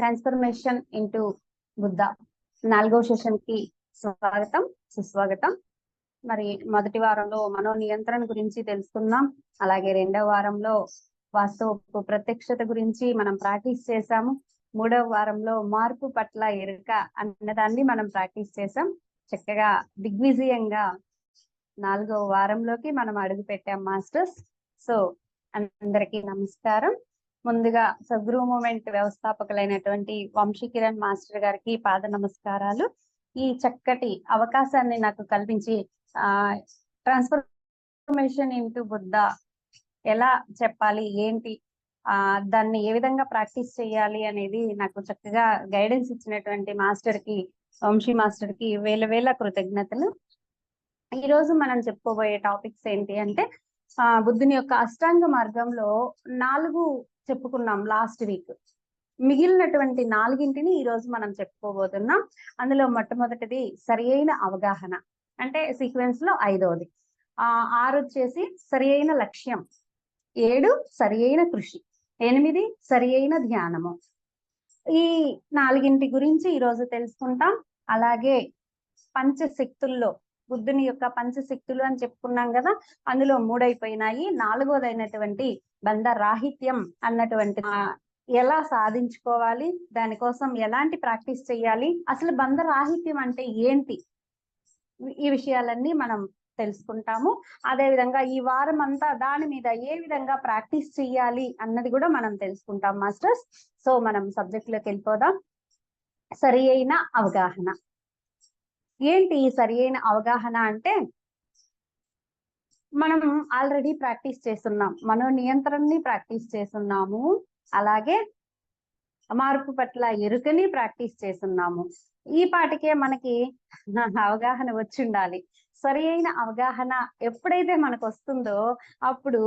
Transformation into Buddha 4వ session కి స్వాగతం, సుస్వాగతం. మరి మొదటి వారంలో మనో నియంత్రణ గురించి తెలుసుకున్నాం. అలాగే 2వ వారంలో వాస్తవ ప్రత్యక్షత గురించి మనం ప్రాక్టీస్ చేశాము. 3వ వారంలో మార్పు పట్ల ఎరుక అన్నదాన్ని మనం ప్రాక్టీస్ చేసాం. చక్కగా దిగ్విజయంగా 4వ వారంలోకి మనం అడుగు పెట్టాం మాస్టర్స్. సో అందరికీ నమస్కారం. ముందుగా సద్గురు మూమెంట్ వ్యవస్థాపకులైనటువంటి వంశీ కిరణ్ మాస్టర్ గారికి పాద నమస్కారాలు. ఈ చక్కటి అవకాశాన్ని నాకు కల్పించి ట్రాన్స్ఫర్మేషన్ ఇంటూ బుద్ధ ఎలా చెప్పాలి, ఏంటి, దాన్ని ఏ విధంగా ప్రాక్టీస్ చేయాలి అనేది నాకు చక్కగా గైడెన్స్ ఇచ్చినటువంటి మాస్టర్ కి, వంశీ మాస్టర్ కి వేల వేల కృతజ్ఞతలు. ఈ రోజు మనం చెప్పుకోబోయే టాపిక్స్ ఏంటి అంటే, బుద్ధుని యొక్క అష్టాంగ మార్గంలో 4 చెప్పుకున్నాం లాస్ట్ వీక్. మిగిలినటువంటి 4ంటిని ఈ రోజు మనం చెప్పుకోబోతున్నాం. అందులో మొట్టమొదటిది సరి అయిన అవగాహన, అంటే సీక్వెన్స్ లో 5వది. 6 వచ్చేసి సరి అయిన లక్ష్యం, 7 సరి అయిన కృషి, 8 సరి అయిన ధ్యానము. ఈ 4ంటి గురించి ఈ రోజు తెలుసుకుంటాం. అలాగే పంచశక్తుల్లో బుద్ధుని యొక్క పంచశక్తులు అని చెప్పుకున్నాం కదా, అందులో 3 అయిపోయినాయి. 4వదైనటువంటి బంధ రాహిత్యం అన్నటువంటి ఎలా సాధించుకోవాలి, దానికోసం ఎలాంటి ప్రాక్టీస్ చేయాలి, అసలు బంధ రాహిత్యం అంటే ఏంటి, ఈ విషయాలన్నీ మనం తెలుసుకుంటాము. అదే విధంగా ఈ వారం అంతా దాని మీద ఏ విధంగా ప్రాక్టీస్ చేయాలి అన్నది కూడా మనం తెలుసుకుంటాం మాస్టర్స్. సో మనం సబ్జెక్ట్ లోకి వెళ్ళిపోదాం. సరి అయిన అవగాహన ఏంటి? సరి అయిన అవగాహన అంటే, మనం ఆల్రెడీ ప్రాక్టీస్ చేస్తున్నాం, మనో నియంత్రణని ప్రాక్టీస్ చేస్తున్నాము, అలాగే మార్పు పట్ల ఎరుకని ప్రాక్టీస్ చేస్తున్నాము. ఈ పాటికే మనకి అవగాహన వచ్చి ఉండాలి. సరి అయిన అవగాహన ఎప్పుడైతే మనకు వస్తుందో అప్పుడు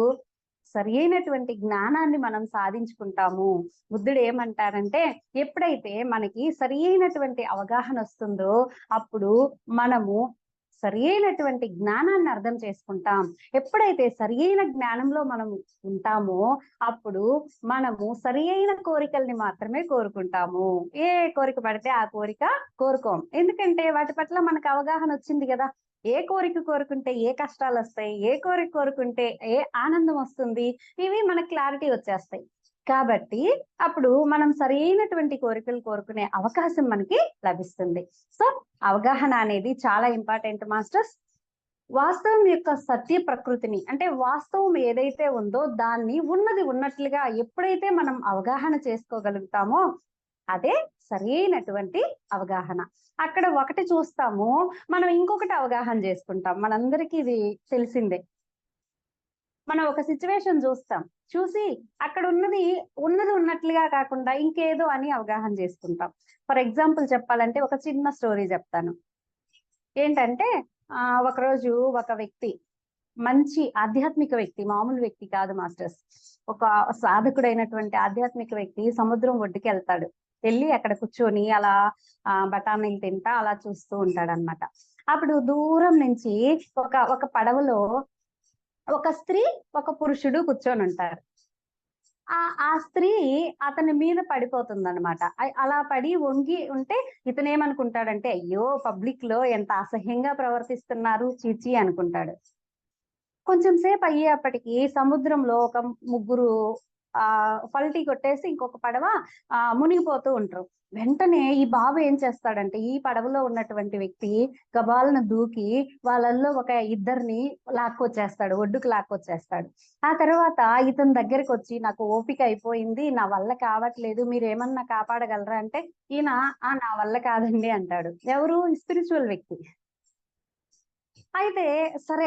సరి అయినటువంటి జ్ఞానాన్ని మనం సాధించుకుంటాము. బుద్ధుడు ఏమంటారంటే, ఎప్పుడైతే మనకి సరి అయినటువంటి అవగాహన వస్తుందో అప్పుడు మనము సరి అయినటువంటి జ్ఞానాన్ని అర్థం చేసుకుంటాం. ఎప్పుడైతే సరి అయిన జ్ఞానంలో మనం ఉంటామో అప్పుడు మనము సరి అయిన కోరికల్ని మాత్రమే కోరుకుంటాము. ఏ కోరిక పడితే ఆ కోరిక కోరుకోం. ఎందుకంటే వాటి పట్ల మనకు అవగాహన వచ్చింది కదా. ఏ కోరిక కోరుకుంటే ఏ కష్టాలు వస్తాయి, ఏ కోరిక కోరుకుంటే ఏ ఆనందం వస్తుంది, ఇవి మనకు క్లారిటీ వచ్చేస్తాయి. కాబట్టి అప్పుడు మనం సరి అయినటువంటి కోరికలు కోరుకునే అవకాశం మనకి లభిస్తుంది. సో అవగాహన అనేది చాలా ఇంపార్టెంట్ మాస్టర్స్. వాస్తవం యొక్క సత్య ప్రకృతిని, అంటే వాస్తవం ఏదైతే ఉందో దాన్ని ఉన్నది ఉన్నట్లుగా ఎప్పుడైతే మనం అవగాహన చేసుకోగలుగుతామో అదే సరి అయినటువంటి అవగాహన. అక్కడ ఒకటి చూస్తాము, మనం ఇంకొకటి అవగాహన చేసుకుంటాం. మనందరికీ ఇది తెలిసిందే. మనం ఒక సిచ్యువేషన్ చూస్తాం, చూసి అక్కడ ఉన్నది ఉన్నట్లుగా కాకుండా ఇంకేదో అని అవగాహన చేసుకుంటాం. ఫర్ ఎగ్జాంపుల్ చెప్పాలంటే ఒక చిన్న స్టోరీ చెప్తాను. ఏంటంటే ఒకరోజు ఒక వ్యక్తి, మంచి ఆధ్యాత్మిక వ్యక్తి, మామూలు వ్యక్తి కాదు మాస్టర్స్, ఒక సాధకుడైనటువంటి ఆధ్యాత్మిక వ్యక్తి సముద్రం ఒడ్డుకి వెళ్తాడు. వెళ్ళి అక్కడ కూర్చొని అలా బఠానీలు తింటా అలా చూస్తూ ఉంటాడు అనమాట. అప్పుడు దూరం నుంచి ఒక పడవలో ఒక స్త్రీ, ఒక పురుషుడు కూర్చొని ఉంటారు. ఆ స్త్రీ అతని మీద పడిపోతుంది అనమాట. అలా పడి వంగి ఉంటే ఇతను ఏమనుకుంటాడంటే, అయ్యో పబ్లిక్ లో ఎంత అసహ్యంగా ప్రవర్తిస్తున్నారు, చీచి అనుకుంటాడు. కొంచెం సేపు అయ్యేప్పటికి సముద్రంలో ఒక ముగ్గురు పల్టీ కొట్టేసి ఇంకొక పడవ మునిగిపోతూ ఉంటారు. వెంటనే ఈ బాబు ఏం చేస్తాడంటే, ఈ పడవలో ఉన్నటువంటి వ్యక్తి గబాలను దూకి వాళ్ళల్లో ఒక ఇద్దరిని లాక్కొచ్చేస్తాడు, ఒడ్డుకు లాక్కొచ్చేస్తాడు. ఆ తర్వాత ఇతని దగ్గరికి వచ్చి, నాకు ఓపిక అయిపోయింది, నా వల్ల కావట్లేదు, మీరు ఏమన్నా కాపాడగలరా అంటే, ఈయన నా వల్ల కాదండి అంటాడు. ఎవరు? స్పిరిచువల్ వ్యక్తి. అయితే సరే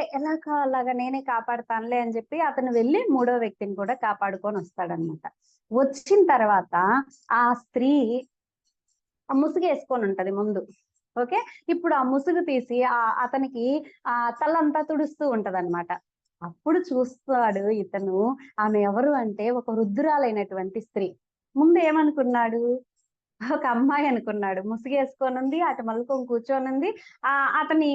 అలాగా నేనే కాపాడుతానులే అని చెప్పి అతను వెళ్ళి 3వ వ్యక్తిని కూడా కాపాడుకొని వస్తాడనమాట. వచ్చిన తర్వాత ఆ స్త్రీ ముసుగు వేసుకొని ఉంటది ముందు. ఓకే, ఇప్పుడు ఆ ముసుగు తీసి అతనికి తలంతా తుడుస్తూ ఉంటదన్నమాట. అప్పుడు చూస్తాడు ఇతను, ఆమె ఎవరు అంటే ఒక వృద్ధురాలైనటువంటి స్త్రీ. ముందు ఏమనుకున్నాడు, ఒక అమ్మాయి అనుకున్నాడు. ముసుగేసుకొనుంది, అటు మలుకొని కూర్చొనుంది. అతని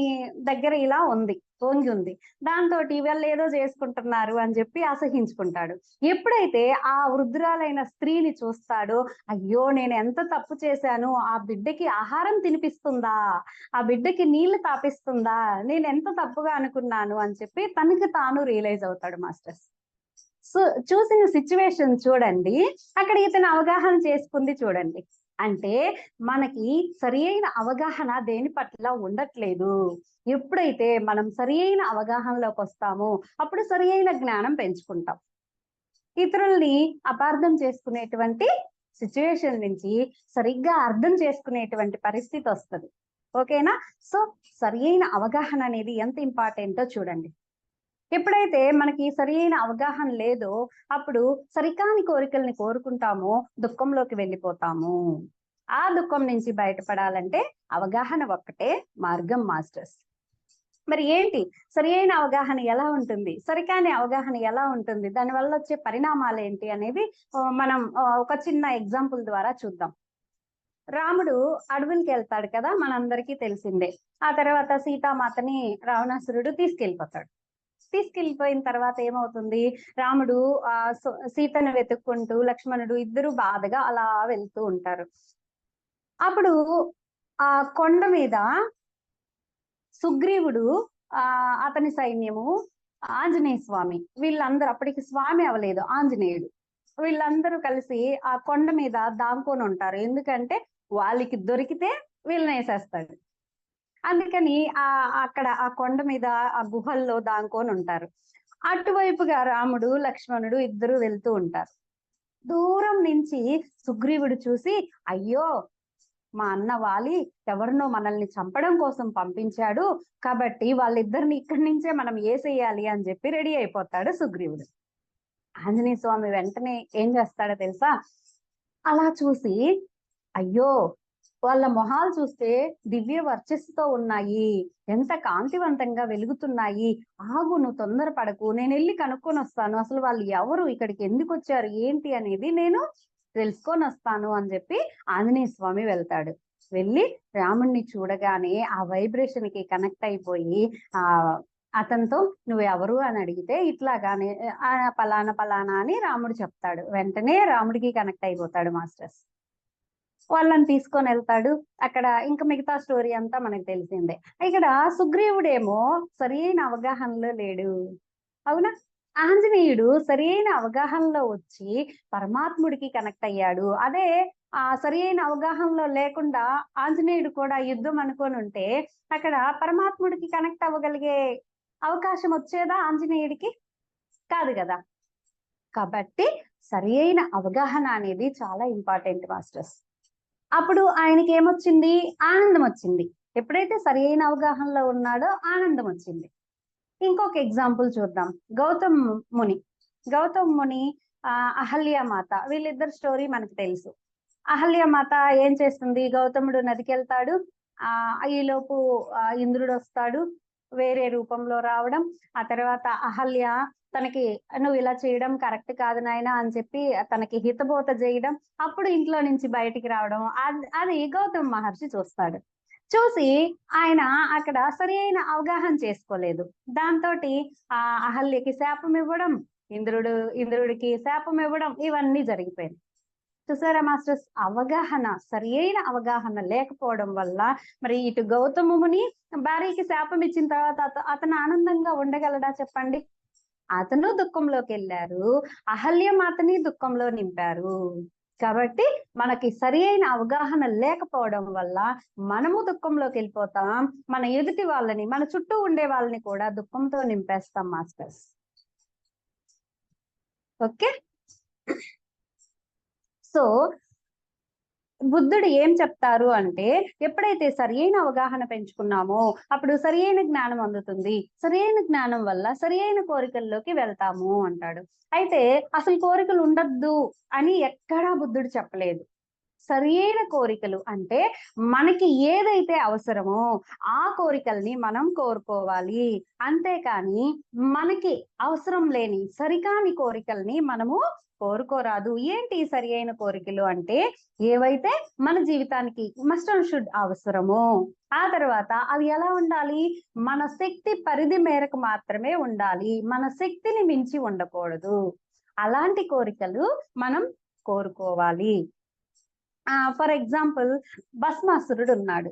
దగ్గర ఇలా ఉంది, వంగి ఉంది. దాంతోటి వీళ్ళేదో చేసుకుంటున్నారు అని చెప్పి అసహించుకుంటాడు. ఎప్పుడైతే ఆ వృద్ధురాలైన స్త్రీని చూస్తాడో, అయ్యో! నేను ఎంత తప్పు చేశాను, ఆ బిడ్డకి ఆహారం తినిపిస్తుందా? ఆ బిడ్డకి నీళ్లు తాపిస్తుందా? నేనెంత తప్పుగా అనుకున్నాను అని చెప్పి తనకి తాను రియలైజ్ అవుతాడు మాస్టర్స్. సో, చూసిన సిట్యుయేషన్ చూడండి. అక్కడ ఇతను అవగాహన చేసుకుంది చూడండి. అంటే మనకి సరియైన అవగాహన దేని పట్ల ఉండట్లేదు. ఎప్పుడైతే మనం సరియైన అవగాహనలోకొస్తామో అప్పుడు సరియైన జ్ఞానం పెంచుకుంటాం. ఇతరుల్ని అపార్థం చేసుకునేటువంటి సిట్యుయేషన్ నుంచి సరిగ్గా అర్థం చేసుకునేటువంటి పరిస్థితి వస్తది. ఓకేనా? సో, సరియైన అవగాహన అనేది ఎంత ఇంపార్టెంటో చూడండి. ఎప్పుడైతే మనకి సరియైన అవగాహన లేదో అప్పుడు సరికాని కోరికల్ని కోరుకుంటామో దుఃఖంలోకి వెళ్ళిపోతాము. ఆ దుఃఖం నుంచి బయటపడాలంటే అవగాహన ఒక్కటే మార్గం మాస్టర్స్. మరి ఏంటి సరియైన అవగాహన ఎలా ఉంటుంది? సరికాని అవగాహన ఎలా ఉంటుంది? దానివల్ల వచ్చే పరిణామాలు ఏంటి అనేది మనం ఒక చిన్న ఎగ్జాంపుల్ ద్వారా చూద్దాం. రాముడు అడవులకెళ్తాడు కదా! మనందరికీ తెలిసిందే. ఆ తర్వాత సీతామాతని రావణాసురుడు తీసుకెళ్ళిపోతాడు. తీసుకెళ్ళిపోయిన తర్వాత ఏమవుతుంది? రాముడు సీతను వెతుక్కుంటూ లక్ష్మణుడు ఇద్దరు బాధగా అలా వెళ్తూ ఉంటారు. అప్పుడు ఆ కొండ మీద సుగ్రీవుడు అతని సైన్యము, ఆంజనేయ స్వామి వీళ్ళందరూ అప్పటికి స్వామి అవ్వలేదు ఆంజనేయుడు. వీళ్ళందరూ కలిసి ఆ కొండ మీద దాక్కొని ఉంటారు. ఎందుకంటే వాళ్ళకి దొరికితే వీళ్ళని వేసేస్తాడు. అందుకని అక్కడ ఆ కొండ మీద ఆ గుహల్లో దాక్కొని ఉంటారు. అటువైపుగా రాముడు, లక్ష్మణుడు ఇద్దరు వెళ్తూ ఉంటారు. దూరం నుంచి సుగ్రీవుడు చూసి, అయ్యో! మా అన్న వాలి ఎవరినో మనల్ని చంపడం కోసం పంపించాడు. కాబట్టి వాళ్ళిద్దరిని ఇక్కడి నుంచే మనం ఏసేయాలి అని చెప్పి రెడీ అయిపోతాడు సుగ్రీవుడు. ఆంజనేయ స్వామి వెంటనే ఏం చేస్తాడో తెలుసా? అలా చూసి, అయ్యో! వాళ్ళ మొహాలు చూస్తే దివ్య వర్చస్సుతో ఉన్నాయి. ఎంత కాంతివంతంగా వెలుగుతున్నాయి. ఆగు, నువ్వు తొందరపడకు. నేనెళ్లి కనుక్కొనొస్తాను. అసలు వాళ్ళు ఎవరు? ఇక్కడికి ఎందుకొచ్చారు? ఏంటి అనేది నేను తెలుసుకొనొస్తాను అని చెప్పి ఆంజనేయ స్వామి వెళ్తాడు. వెళ్ళి రాముడిని చూడగానే ఆ వైబ్రేషన్ కి కనెక్ట్ అయిపోయి అతనితో నువ్వు ఎవరు అని అడిగితే ఇట్లాగానే పలానా పలానా అని రాముడు చెప్తాడు. వెంటనే రాముడికి కనెక్ట్ అయిపోతాడు మాస్టర్స్. వాళ్ళని తీసుకొని వెళ్తాడు. అక్కడ ఇంకా మిగతా స్టోరీ అంతా మనకు తెలిసిందే. ఇక్కడ సుగ్రీవుడేమో సరైన అవగాహనలో లేడు. అవునా? ఆంజనేయుడు సరైన అవగాహనలో వచ్చి పరమాత్ముడికి కనెక్ట్ అయ్యాడు. అదే సరైన అవగాహనలో లేకుండా ఆంజనేయుడు కూడా యుద్ధం అనుకొని ఉంటే అక్కడ పరమాత్ముడికి కనెక్ట్ అవ్వగలిగే అవకాశం వచ్చేదా ఆంజనేయుడికి? కాదు కదా. కాబట్టి సరైన అవగాహన అనేది చాలా ఇంపార్టెంట్ మాస్టర్స్. అప్పుడు ఆయనకి ఏమొచ్చింది? ఆనందం వచ్చింది. ఎప్పుడైతే సరైన అవగాహనలో ఉన్నాడో ఆనందం వచ్చింది. ఇంకొక ఎగ్జాంపుల్ చూద్దాం. గౌతమ్ ముని అహల్యమాత వీళ్ళిద్దరు స్టోరీ మనకు తెలుసు. అహల్యమాత ఏం చేస్తుంది? గౌతముడు నదికెళ్తాడు. ఈలోపు ఇంద్రుడు వస్తాడు వేరే రూపంలో రావడం. ఆ తర్వాత అహల్య తనకి నువ్వు ఇలా చేయడం కరెక్ట్ కాదు నాయనా అని చెప్పి తనకి హితబోధ చేయడం, అప్పుడు ఇంట్లో నుంచి బయటికి రావడం అది గౌతమ్ మహర్షి చూస్తాడు. చూసి ఆయన అక్కడ సరైన అవగాహన చేసుకోలేదు. దాంతోటి అహల్యకి శాపం ఇవ్వడం, ఇంద్రుడికి శాపం ఇవ్వడం ఇవన్నీ జరిగిపోయింది. చూసారా మాస్టర్స్? అవగాహన సరియైన అవగాహన లేకపోవడం వల్ల మరి ఇటు గౌతముని భార్యకి శాపం ఇచ్చిన తర్వాత అతను ఆనందంగా ఉండగలడా చెప్పండి? అతను దుఃఖంలోకి వెళ్ళారు, అహల్యమాతని దుఃఖంలో నింపారు. కాబట్టి మనకి సరియైన అవగాహన లేకపోవడం వల్ల మనము దుఃఖంలోకి వెళ్ళిపోతాం, మన ఎదుటి వాళ్ళని మన చుట్టూ ఉండే వాళ్ళని కూడా దుఃఖంతో నింపేస్తాం మాస్టర్స్. ఓకే, సో బుద్ధుడు ఏం చెప్తారు అంటే ఎప్పుడైతే సరియైన అవగాహన పెంచుకున్నామో అప్పుడు సరియైన జ్ఞానం అందుతుంది. సరియైన జ్ఞానం వల్ల సరియైన కోరికల్లోకి వెళ్తాము అంటాడు. అయితే అసలు కోరికలు ఉండద్దు అని ఎక్కడా బుద్ధుడు చెప్పలేదు. సరియైన కోరికలు అంటే మనకి ఏదైతే అవసరమో ఆ కోరికల్ని మనం కోరుకోవాలి. అంతేకాని మనకి అవసరం లేని సరికాని కోరికల్ని మనము కోరుకోరాదు. ఏంటి సరి అయిన కోరికలు అంటే, ఏవైతే మన జీవితానికి మస్ట్ అండ్ షుడ్ అవసరమో, ఆ తర్వాత అవి ఎలా ఉండాలి, మన శక్తి పరిధి మేరకు మాత్రమే ఉండాలి, మన శక్తిని మించి ఉండకూడదు. అలాంటి కోరికలు మనం కోరుకోవాలి. ఫర్ ఎగ్జాంపుల్, భస్మాసురుడు ఉన్నాడు.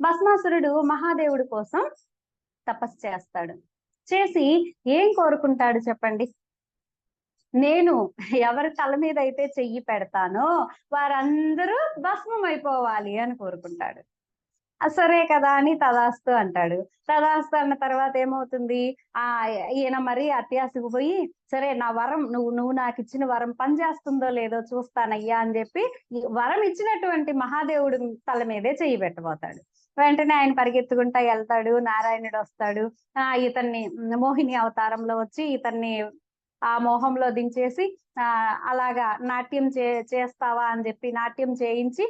భస్మాసురుడు మహాదేవుడి కోసం తపస్సు చేస్తాడు. చేసి ఏం కోరుకుంటాడు చెప్పండి? నేను ఎవరి తల మీద అయితే చెయ్యి పెడతానో వారందరూ భస్మం అయిపోవాలి అని కోరుకుంటాడు. సరే కదా అని తదాస్తు అంటాడు. తదాస్తు అన్న తర్వాత ఏమవుతుంది, ఈయన మరి అత్యాశకు పోయి, సరే నా వరం నువ్వు నాకు ఇచ్చిన వరం పనిచేస్తుందో లేదో చూస్తానయ్యా అని చెప్పి వరం ఇచ్చినటువంటి మహాదేవుడి తల మీదే చెయ్యి పెట్టబోతాడు. వెంటనే ఆయన పరిగెత్తుకుంటా వెళ్తాడు. నారాయణుడు వస్తాడు. ఇతన్ని మోహిని అవతారంలో వచ్చి ఇతన్ని ఆ మోహంలో దించేసి అలాగా నాట్యం చేస్తావా అని చెప్పి నాట్యం చేయించి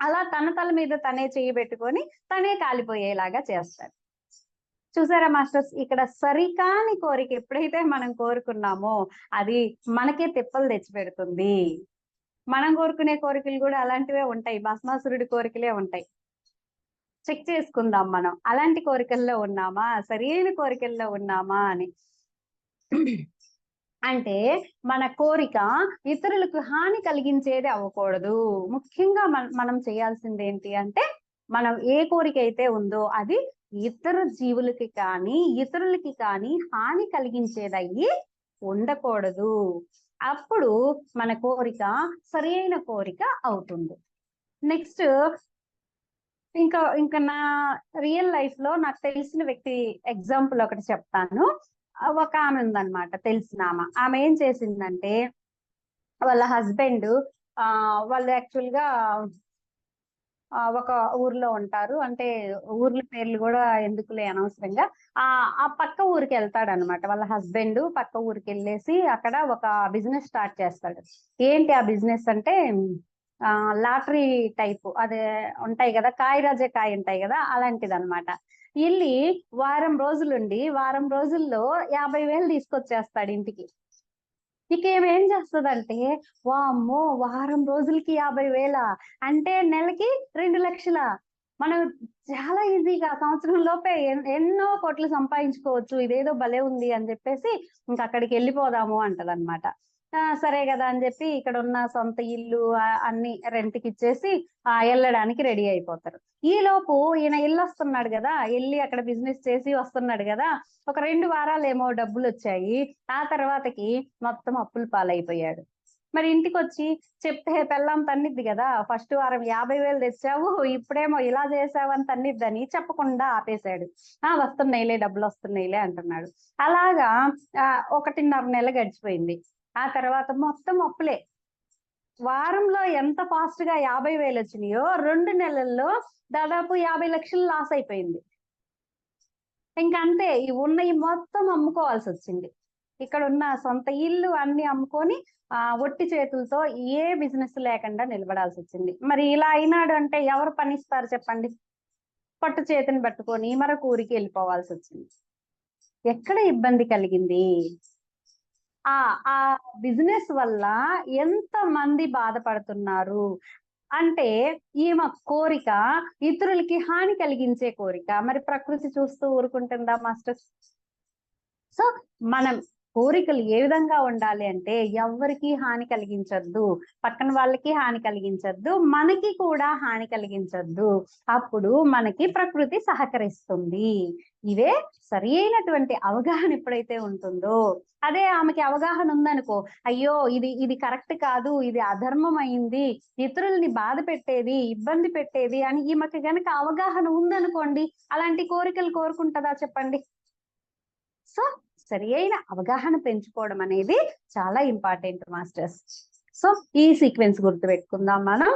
అలా తన తల మీద తనే చెయ్యి పెట్టుకొని తనే కాలిపోయేలాగా చేస్తాడు. చూసారా మాస్టర్స్, ఇక్కడ సరికాని కోరిక ఎప్పుడైతే మనం కోరుకున్నామో అది మనకే తిప్పలు తెచ్చిపెడుతుంది. మనం కోరుకునే కోరికలు కూడా అలాంటివే ఉంటాయి, భస్మాసురుడి కోరికలే ఉంటాయి. చెక్ చేసుకుందాం మనం అలాంటి కోరికల్లో ఉన్నామా, సరైన కోరికల్లో ఉన్నామా అని. అంటే మన కోరిక ఇతరులకు హాని కలిగించేది అవ్వకూడదు. ముఖ్యంగా మనం చేయాల్సింది ఏంటి అంటే, మనం ఏ కోరిక అయితే ఉందో అది ఇతర జీవులకి కానీ ఇతరులకి కానీ హాని కలిగించేదయ్యి ఉండకూడదు. అప్పుడు మన కోరిక సరైన కోరిక అవుతుంది. నెక్స్ట్, ఇంకా నా రియల్ లైఫ్ లో నాకు తెలిసిన వ్యక్తి ఎగ్జాంపుల్ ఒకటి చెప్తాను. ఒక ఆమె ఉందన్నమాట, తెలిసిన ఆమె ఏం చేసిందంటే, వాళ్ళ హస్బెండ్ వాళ్ళు యాక్చువల్ గా ఒక ఊర్లో ఉంటారు. అంటే ఊర్ల పేర్లు కూడా ఎందుకులే అనవసరంగా. ఆ పక్క ఊరికి వెళ్తాడనమాట. వాళ్ళ హస్బెండ్ పక్క ఊరికి వెళ్ళేసి అక్కడ ఒక బిజినెస్ స్టార్ట్ చేస్తాడు. ఏంటి ఆ బిజినెస్ అంటే, లాటరీ టైప్ అదే ఉంటాయి కదా, కాయ రాజే కాయ ఉంటాయి కదా, అలాంటిది అనమాట. వెళ్ళి వారం రోజులుండి వారం రోజుల్లో 50,000 తీసుకొచ్చేస్తాడు ఇంటికి. ఇక ఏం చేస్తుందంటే, వామ్మో వారం రోజులకి 50,000 అంటే నెలకి 2 లక్షల. మనం చాలా ఈజీగా సంవత్సరం లోపే ఎన్నో కోట్లు సంపాదించుకోవచ్చు, ఇదేదో భలే ఉంది అని చెప్పేసి ఇంక అక్కడికి వెళ్ళిపోదాము అంటదన్నమాట. సరే కదా అని చెప్పి ఇక్కడ ఉన్న సొంత ఇల్లు అన్ని రెంట్కి ఇచ్చేసి వెళ్ళడానికి రెడీ అయిపోతారు. ఈ లోపు ఈయన ఇల్లు వస్తున్నాడు కదా, వెళ్ళి అక్కడ బిజినెస్ చేసి వస్తున్నాడు కదా, ఒక 2 వారాలు ఏమో డబ్బులు వచ్చాయి. ఆ తర్వాతకి మొత్తం అప్పులు పాలైపోయాడు. మరి ఇంటికి వచ్చి చెప్తే పెళ్ళాం తన్నిద్ది కదా, ఫస్ట్ వారం 50,000 తెచ్చావు, ఇప్పుడేమో ఇలా చేసావు అని తన్నిద్దని చెప్పకుండా ఆపేశాడు. వస్తున్నాయిలే డబ్బులు వస్తున్నాయిలే అంటున్నాడు. అలాగా 1.5 నెల గడిచిపోయింది. ఆ తర్వాత మొత్తం అప్పులే. వారంలో ఎంత ఫాస్ట్ గా 50,000 వచ్చినాయో 2 నెలల్లో దాదాపు 50 లక్షలు లాస్ అయిపోయింది. ఇంకంతే, ఈ మొత్తం అమ్ముకోవాల్సి వచ్చింది. ఇక్కడ ఉన్న సొంత ఇల్లు అన్ని అమ్ముకొని ఒట్టి చేతులతో ఏ బిజినెస్ లేకుండా నిలబడాల్సి వచ్చింది. మరి ఇలా అయినాడు అంటే ఎవరు పనిస్తారు చెప్పండి? పట్టు చేతిని పట్టుకొని మరొక ఊరికి వెళ్ళిపోవాల్సి వచ్చింది. ఎక్కడ ఇబ్బంది కలిగింది? ఆ బిజినెస్ వల్ల ఎంత మంది బాధపడుతున్నారు అంటే, ఈమె కోరిక ఇతరులకి హాని కలిగించే కోరిక. మరి ప్రకృతి చూస్తూ ఊరుకుంటుందా మాస్టర్స్? సో మనం కోరికలు ఏ విధంగా ఉండాలి అంటే, ఎవరికి హాని కలిగించొద్దు, పక్కన వాళ్ళకి హాని కలిగించొద్దు, మనకి కూడా హాని కలిగించొద్దు. అప్పుడు మనకి ప్రకృతి సహకరిస్తుంది. ఇవే సరి అయినటువంటి అవగాహన ఎప్పుడైతే ఉంటుందో, అదే ఆమెకి అవగాహన ఉందనుకో, అయ్యో ఇది కరెక్ట్ కాదు, ఇది అధర్మం అయింది, ఇతరుల్ని బాధ పెట్టేది, ఇబ్బంది పెట్టేది అని ఈమెకి గనక అవగాహన ఉందనుకోండి, అలాంటి కోరికలు కోరుకుంటుందా చెప్పండి? సో సరి అయిన అవగాహన పెంచుకోవడం అనేది చాలా ఇంపార్టెంట్ మాస్టర్స్. సో ఈ సీక్వెన్స్ గుర్తుపెట్టుకుందాం మనం.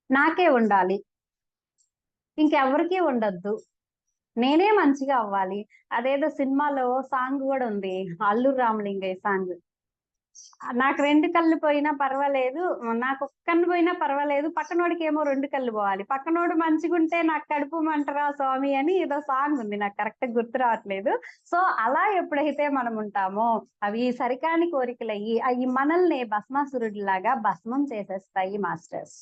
నాకే ఉండాలి, ఇంకెవరికి ఉండొద్దు, నేనే మంచిగా అవ్వాలి. అదేదో సినిమాలో సాంగ్ కూడా ఉంది, అల్లు రామలింగయ్య సాంగ్, నాకు 2 కళ్ళు పోయినా పర్వాలేదు, నాకు ఒక్క కన్ను పోయినా పర్వాలేదు, పక్కనోడికి ఏమో 2 కళ్ళు పోవాలి, పక్కనోడు మంచిగుంటే నాకు కడుపు మంటరా స్వామి అని ఏదో సాంగ్ ఉంది, నాకు కరెక్ట్ గుర్తు రావట్లేదు. సో అలా ఎప్పుడైతే మనం ఉంటామో అవి సరికాని కోరికలయ్యి అవి మనల్ని భస్మాసురుడిలాగా భస్మం చేసేస్తాయి మాస్టర్స్.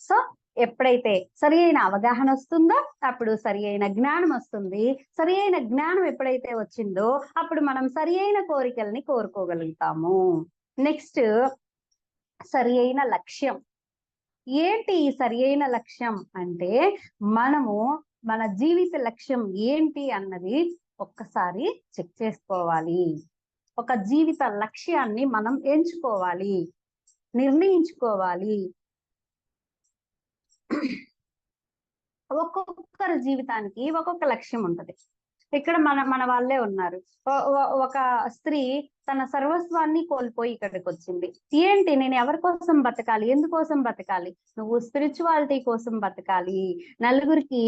సో ఎప్పుడైతే సరి అయిన అవగాహన వస్తుందో అప్పుడు సరి అయిన జ్ఞానం వస్తుంది. సరి అయిన జ్ఞానం ఎప్పుడైతే వచ్చిందో అప్పుడు మనం సరి అయిన కోరికల్ని కోరుకోగలుగుతాము. నెక్స్ట్ సరి అయిన లక్ష్యం. ఏంటి ఈ సరి అయిన లక్ష్యం అంటే మనము మన జీవిత లక్ష్యం ఏంటి అన్నది ఒక్కసారి చెక్ చేసుకోవాలి. ఒక జీవిత లక్ష్యాన్ని మనం ఎంచుకోవాలి, నిర్ణయించుకోవాలి. ఒక్కొక్కరి జీవితానికి ఒక్కొక్క లక్ష్యం ఉంటది. ఇక్కడ మన వాళ్ళే ఉన్నారు. ఒక స్త్రీ తన సర్వస్వాన్ని కోల్పోయి ఇక్కడికి వచ్చింది. ఏంటి, నేను ఎవరి కోసం బతకాలి, ఎందుకోసం బతకాలి? నువ్వు స్పిరిచువాలిటీ కోసం బతకాలి, నలుగురికి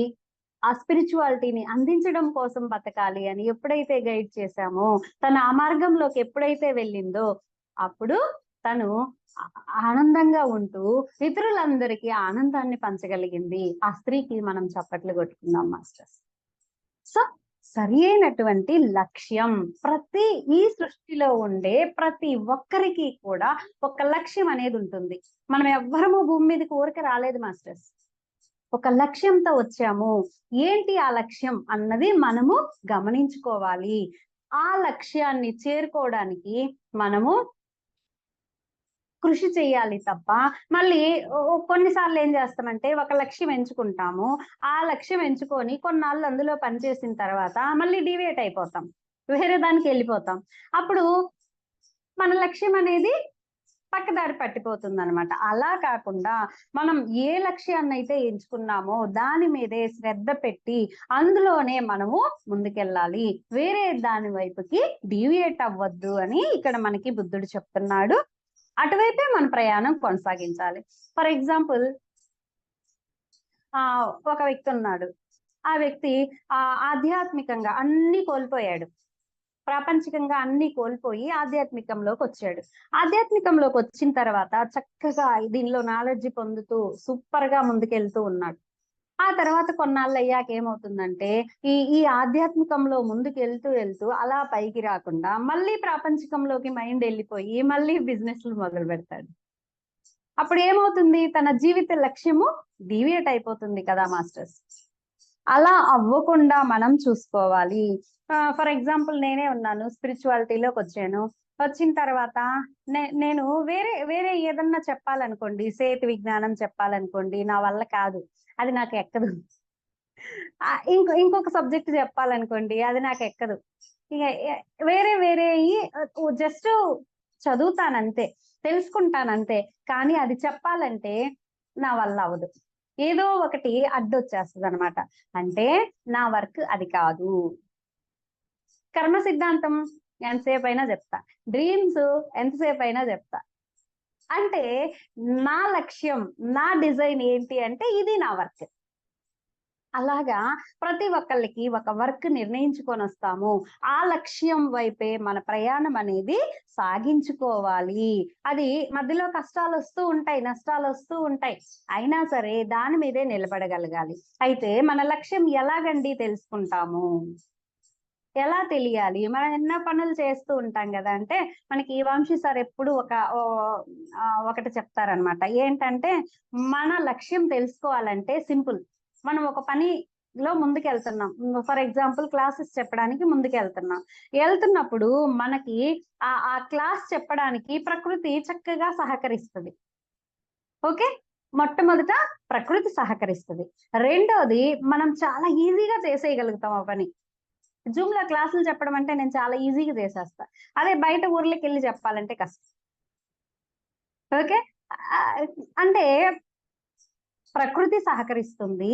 ఆ స్పిరిచువాలిటీని అందించడం కోసం బతకాలి అని ఎప్పుడైతే గైడ్ చేశామో, తన ఆ మార్గంలోకి ఎప్పుడైతే వెళ్ళిందో అప్పుడు తను ఆనందంగా ఉంటూ ఇతరులందరికీ ఆనందాన్ని పంచగలిగింది. ఆ స్త్రీకి మనం చప్పట్లు కొట్టుకుందాం మాస్టర్స్. సో సరి అయినటువంటి లక్ష్యం ప్రతి ఈ సృష్టిలో ఉండే ప్రతి ఒక్కరికి కూడా ఒక లక్ష్యం అనేది ఉంటుంది. మనం ఎవ్వరము భూమి మీదకి ఊరికే రాలేదు మాస్టర్స్, ఒక లక్ష్యంతో వచ్చాము. ఏంటి ఆ లక్ష్యం అన్నది మనము గమనించుకోవాలి. ఆ లక్ష్యాన్ని చేరుకోవడానికి మనము కృషి చేయాలి తప్ప మళ్ళీ కొన్నిసార్లు ఏం చేస్తామంటే ఒక లక్ష్యం ఎంచుకుంటాము, ఆ లక్ష్యం ఎంచుకొని కొన్నాళ్ళు అందులో పనిచేసిన తర్వాత మళ్ళీ డివియేట్ అయిపోతాం, వేరే దానికి వెళ్ళిపోతాం. అప్పుడు మన లక్ష్యం అనేది పక్కదారి పట్టిపోతుంది అనమాట. అలా కాకుండా మనం ఏ లక్ష్యాన్ని అయితే ఎంచుకున్నామో దాని మీదే శ్రద్ధ పెట్టి అందులోనే మనము ముందుకెళ్ళాలి, వేరే దాని వైపుకి డివియేట్ అవ్వద్దు అని ఇక్కడ మనకి బుద్ధుడు చెప్తున్నాడు. అటువైపే మన ప్రయాణం కొనసాగించాలి. ఫర్ ఎగ్జాంపుల్ ఒక వ్యక్తి ఉన్నాడు, ఆ వ్యక్తి ఆధ్యాత్మికంగా అన్ని కోల్పోయాడు, ప్రాపంచికంగా అన్ని కోల్పోయి ఆధ్యాత్మికంలోకి వచ్చాడు. ఆధ్యాత్మికంలోకి వచ్చిన తర్వాత చక్కగా దీనిలో నాలెడ్జ్ పొందుతూ సూపర్ గా ముందుకెళ్తూ ఉన్నాడు. ఆ తర్వాత కొన్నాళ్ళు అయ్యాక ఏమవుతుందంటే ఈ ఆధ్యాత్మికంలో ముందుకు వెళ్తూ అలా పైకి రాకుండా మళ్ళీ ప్రాపంచికంలోకి మైండ్ వెళ్ళిపోయి మళ్ళీ బిజినెస్లు మొదలు పెడతాడు. అప్పుడు ఏమవుతుంది, తన జీవిత లక్ష్యము డివియేట్ అయిపోతుంది కదా మాస్టర్స్. అలా అవ్వకుండా మనం చూసుకోవాలి. ఫర్ ఎగ్జాంపుల్ నేనే ఉన్నాను, స్పిరిచువాలిటీలోకి వచ్చాను. వచ్చిన తర్వాత నేను వేరే ఏదన్నా చెప్పాలనుకోండి, సేతు విజ్ఞానం చెప్పాలనుకోండి, నా వల్ల కాదు, అది నాకు ఎక్కదు. ఇంకొక సబ్జెక్ట్ చెప్పాలనుకోండి, అది నాకు ఎక్కదు. ఇక వేరే జస్ట్ చదువుతానంతే, తెలుసుకుంటానంతే, కానీ అది చెప్పాలంటే నా వల్ల అవదు. ఏదో ఒకటి అడ్డొచ్చేస్తుంది అనమాట. అంటే నా వర్క్ అది కాదు. కర్మ సిద్ధాంతం ఎంతసేపు అయినా చెప్తా, డ్రీమ్స్ ఎంతసేపు అయినా చెప్తా. అంటే నా లక్ష్యం, నా డిజైన్ ఏంటి అంటే ఇది నా వర్క్. అలాగా ప్రతి ఒక్కళ్ళకి ఒక వర్క్ నిర్ణయించుకొని వస్తాము. ఆ లక్ష్యం వైపే మన ప్రయాణం అనేది సాగించుకోవాలి. అది మధ్యలో కష్టాలు వస్తూ ఉంటాయి, నష్టాలు వస్తూ ఉంటాయి, అయినా సరే దాని మీదే నిలబడగలగాలి. అయితే మన లక్ష్యం ఎలాగండి తెలుసుకుంటాము, ఎలా తెలియాలి? మనం ఎన్నో పనులు చేస్తూ ఉంటాం కదా. అంటే మనకి ఈ వంశీ సార్ ఎప్పుడు ఒకటి చెప్తారనమాట. ఏంటంటే మన లక్ష్యం తెలుసుకోవాలంటే సింపుల్. మనం ఒక పనిలో ముందుకు వెళ్తున్నాం, ఫర్ ఎగ్జాంపుల్ క్లాసెస్ చెప్పడానికి ముందుకు వెళ్తున్నప్పుడు మనకి ఆ క్లాస్ చెప్పడానికి ప్రకృతి చక్కగా సహకరిస్తుంది. ఓకే, మొట్టమొదట ప్రకృతి సహకరిస్తుంది. రెండోది మనం చాలా ఈజీగా చేసేయగలుగుతాం ఆ పని. జూమ్ లో క్లాసులు చెప్పడం అంటే నేను చాలా ఈజీగా చేసేస్తా, అదే బయట ఊర్లోకి వెళ్ళి చెప్పాలంటే కష్టం. ఓకే, అంటే ప్రకృతి సహకరిస్తుంది,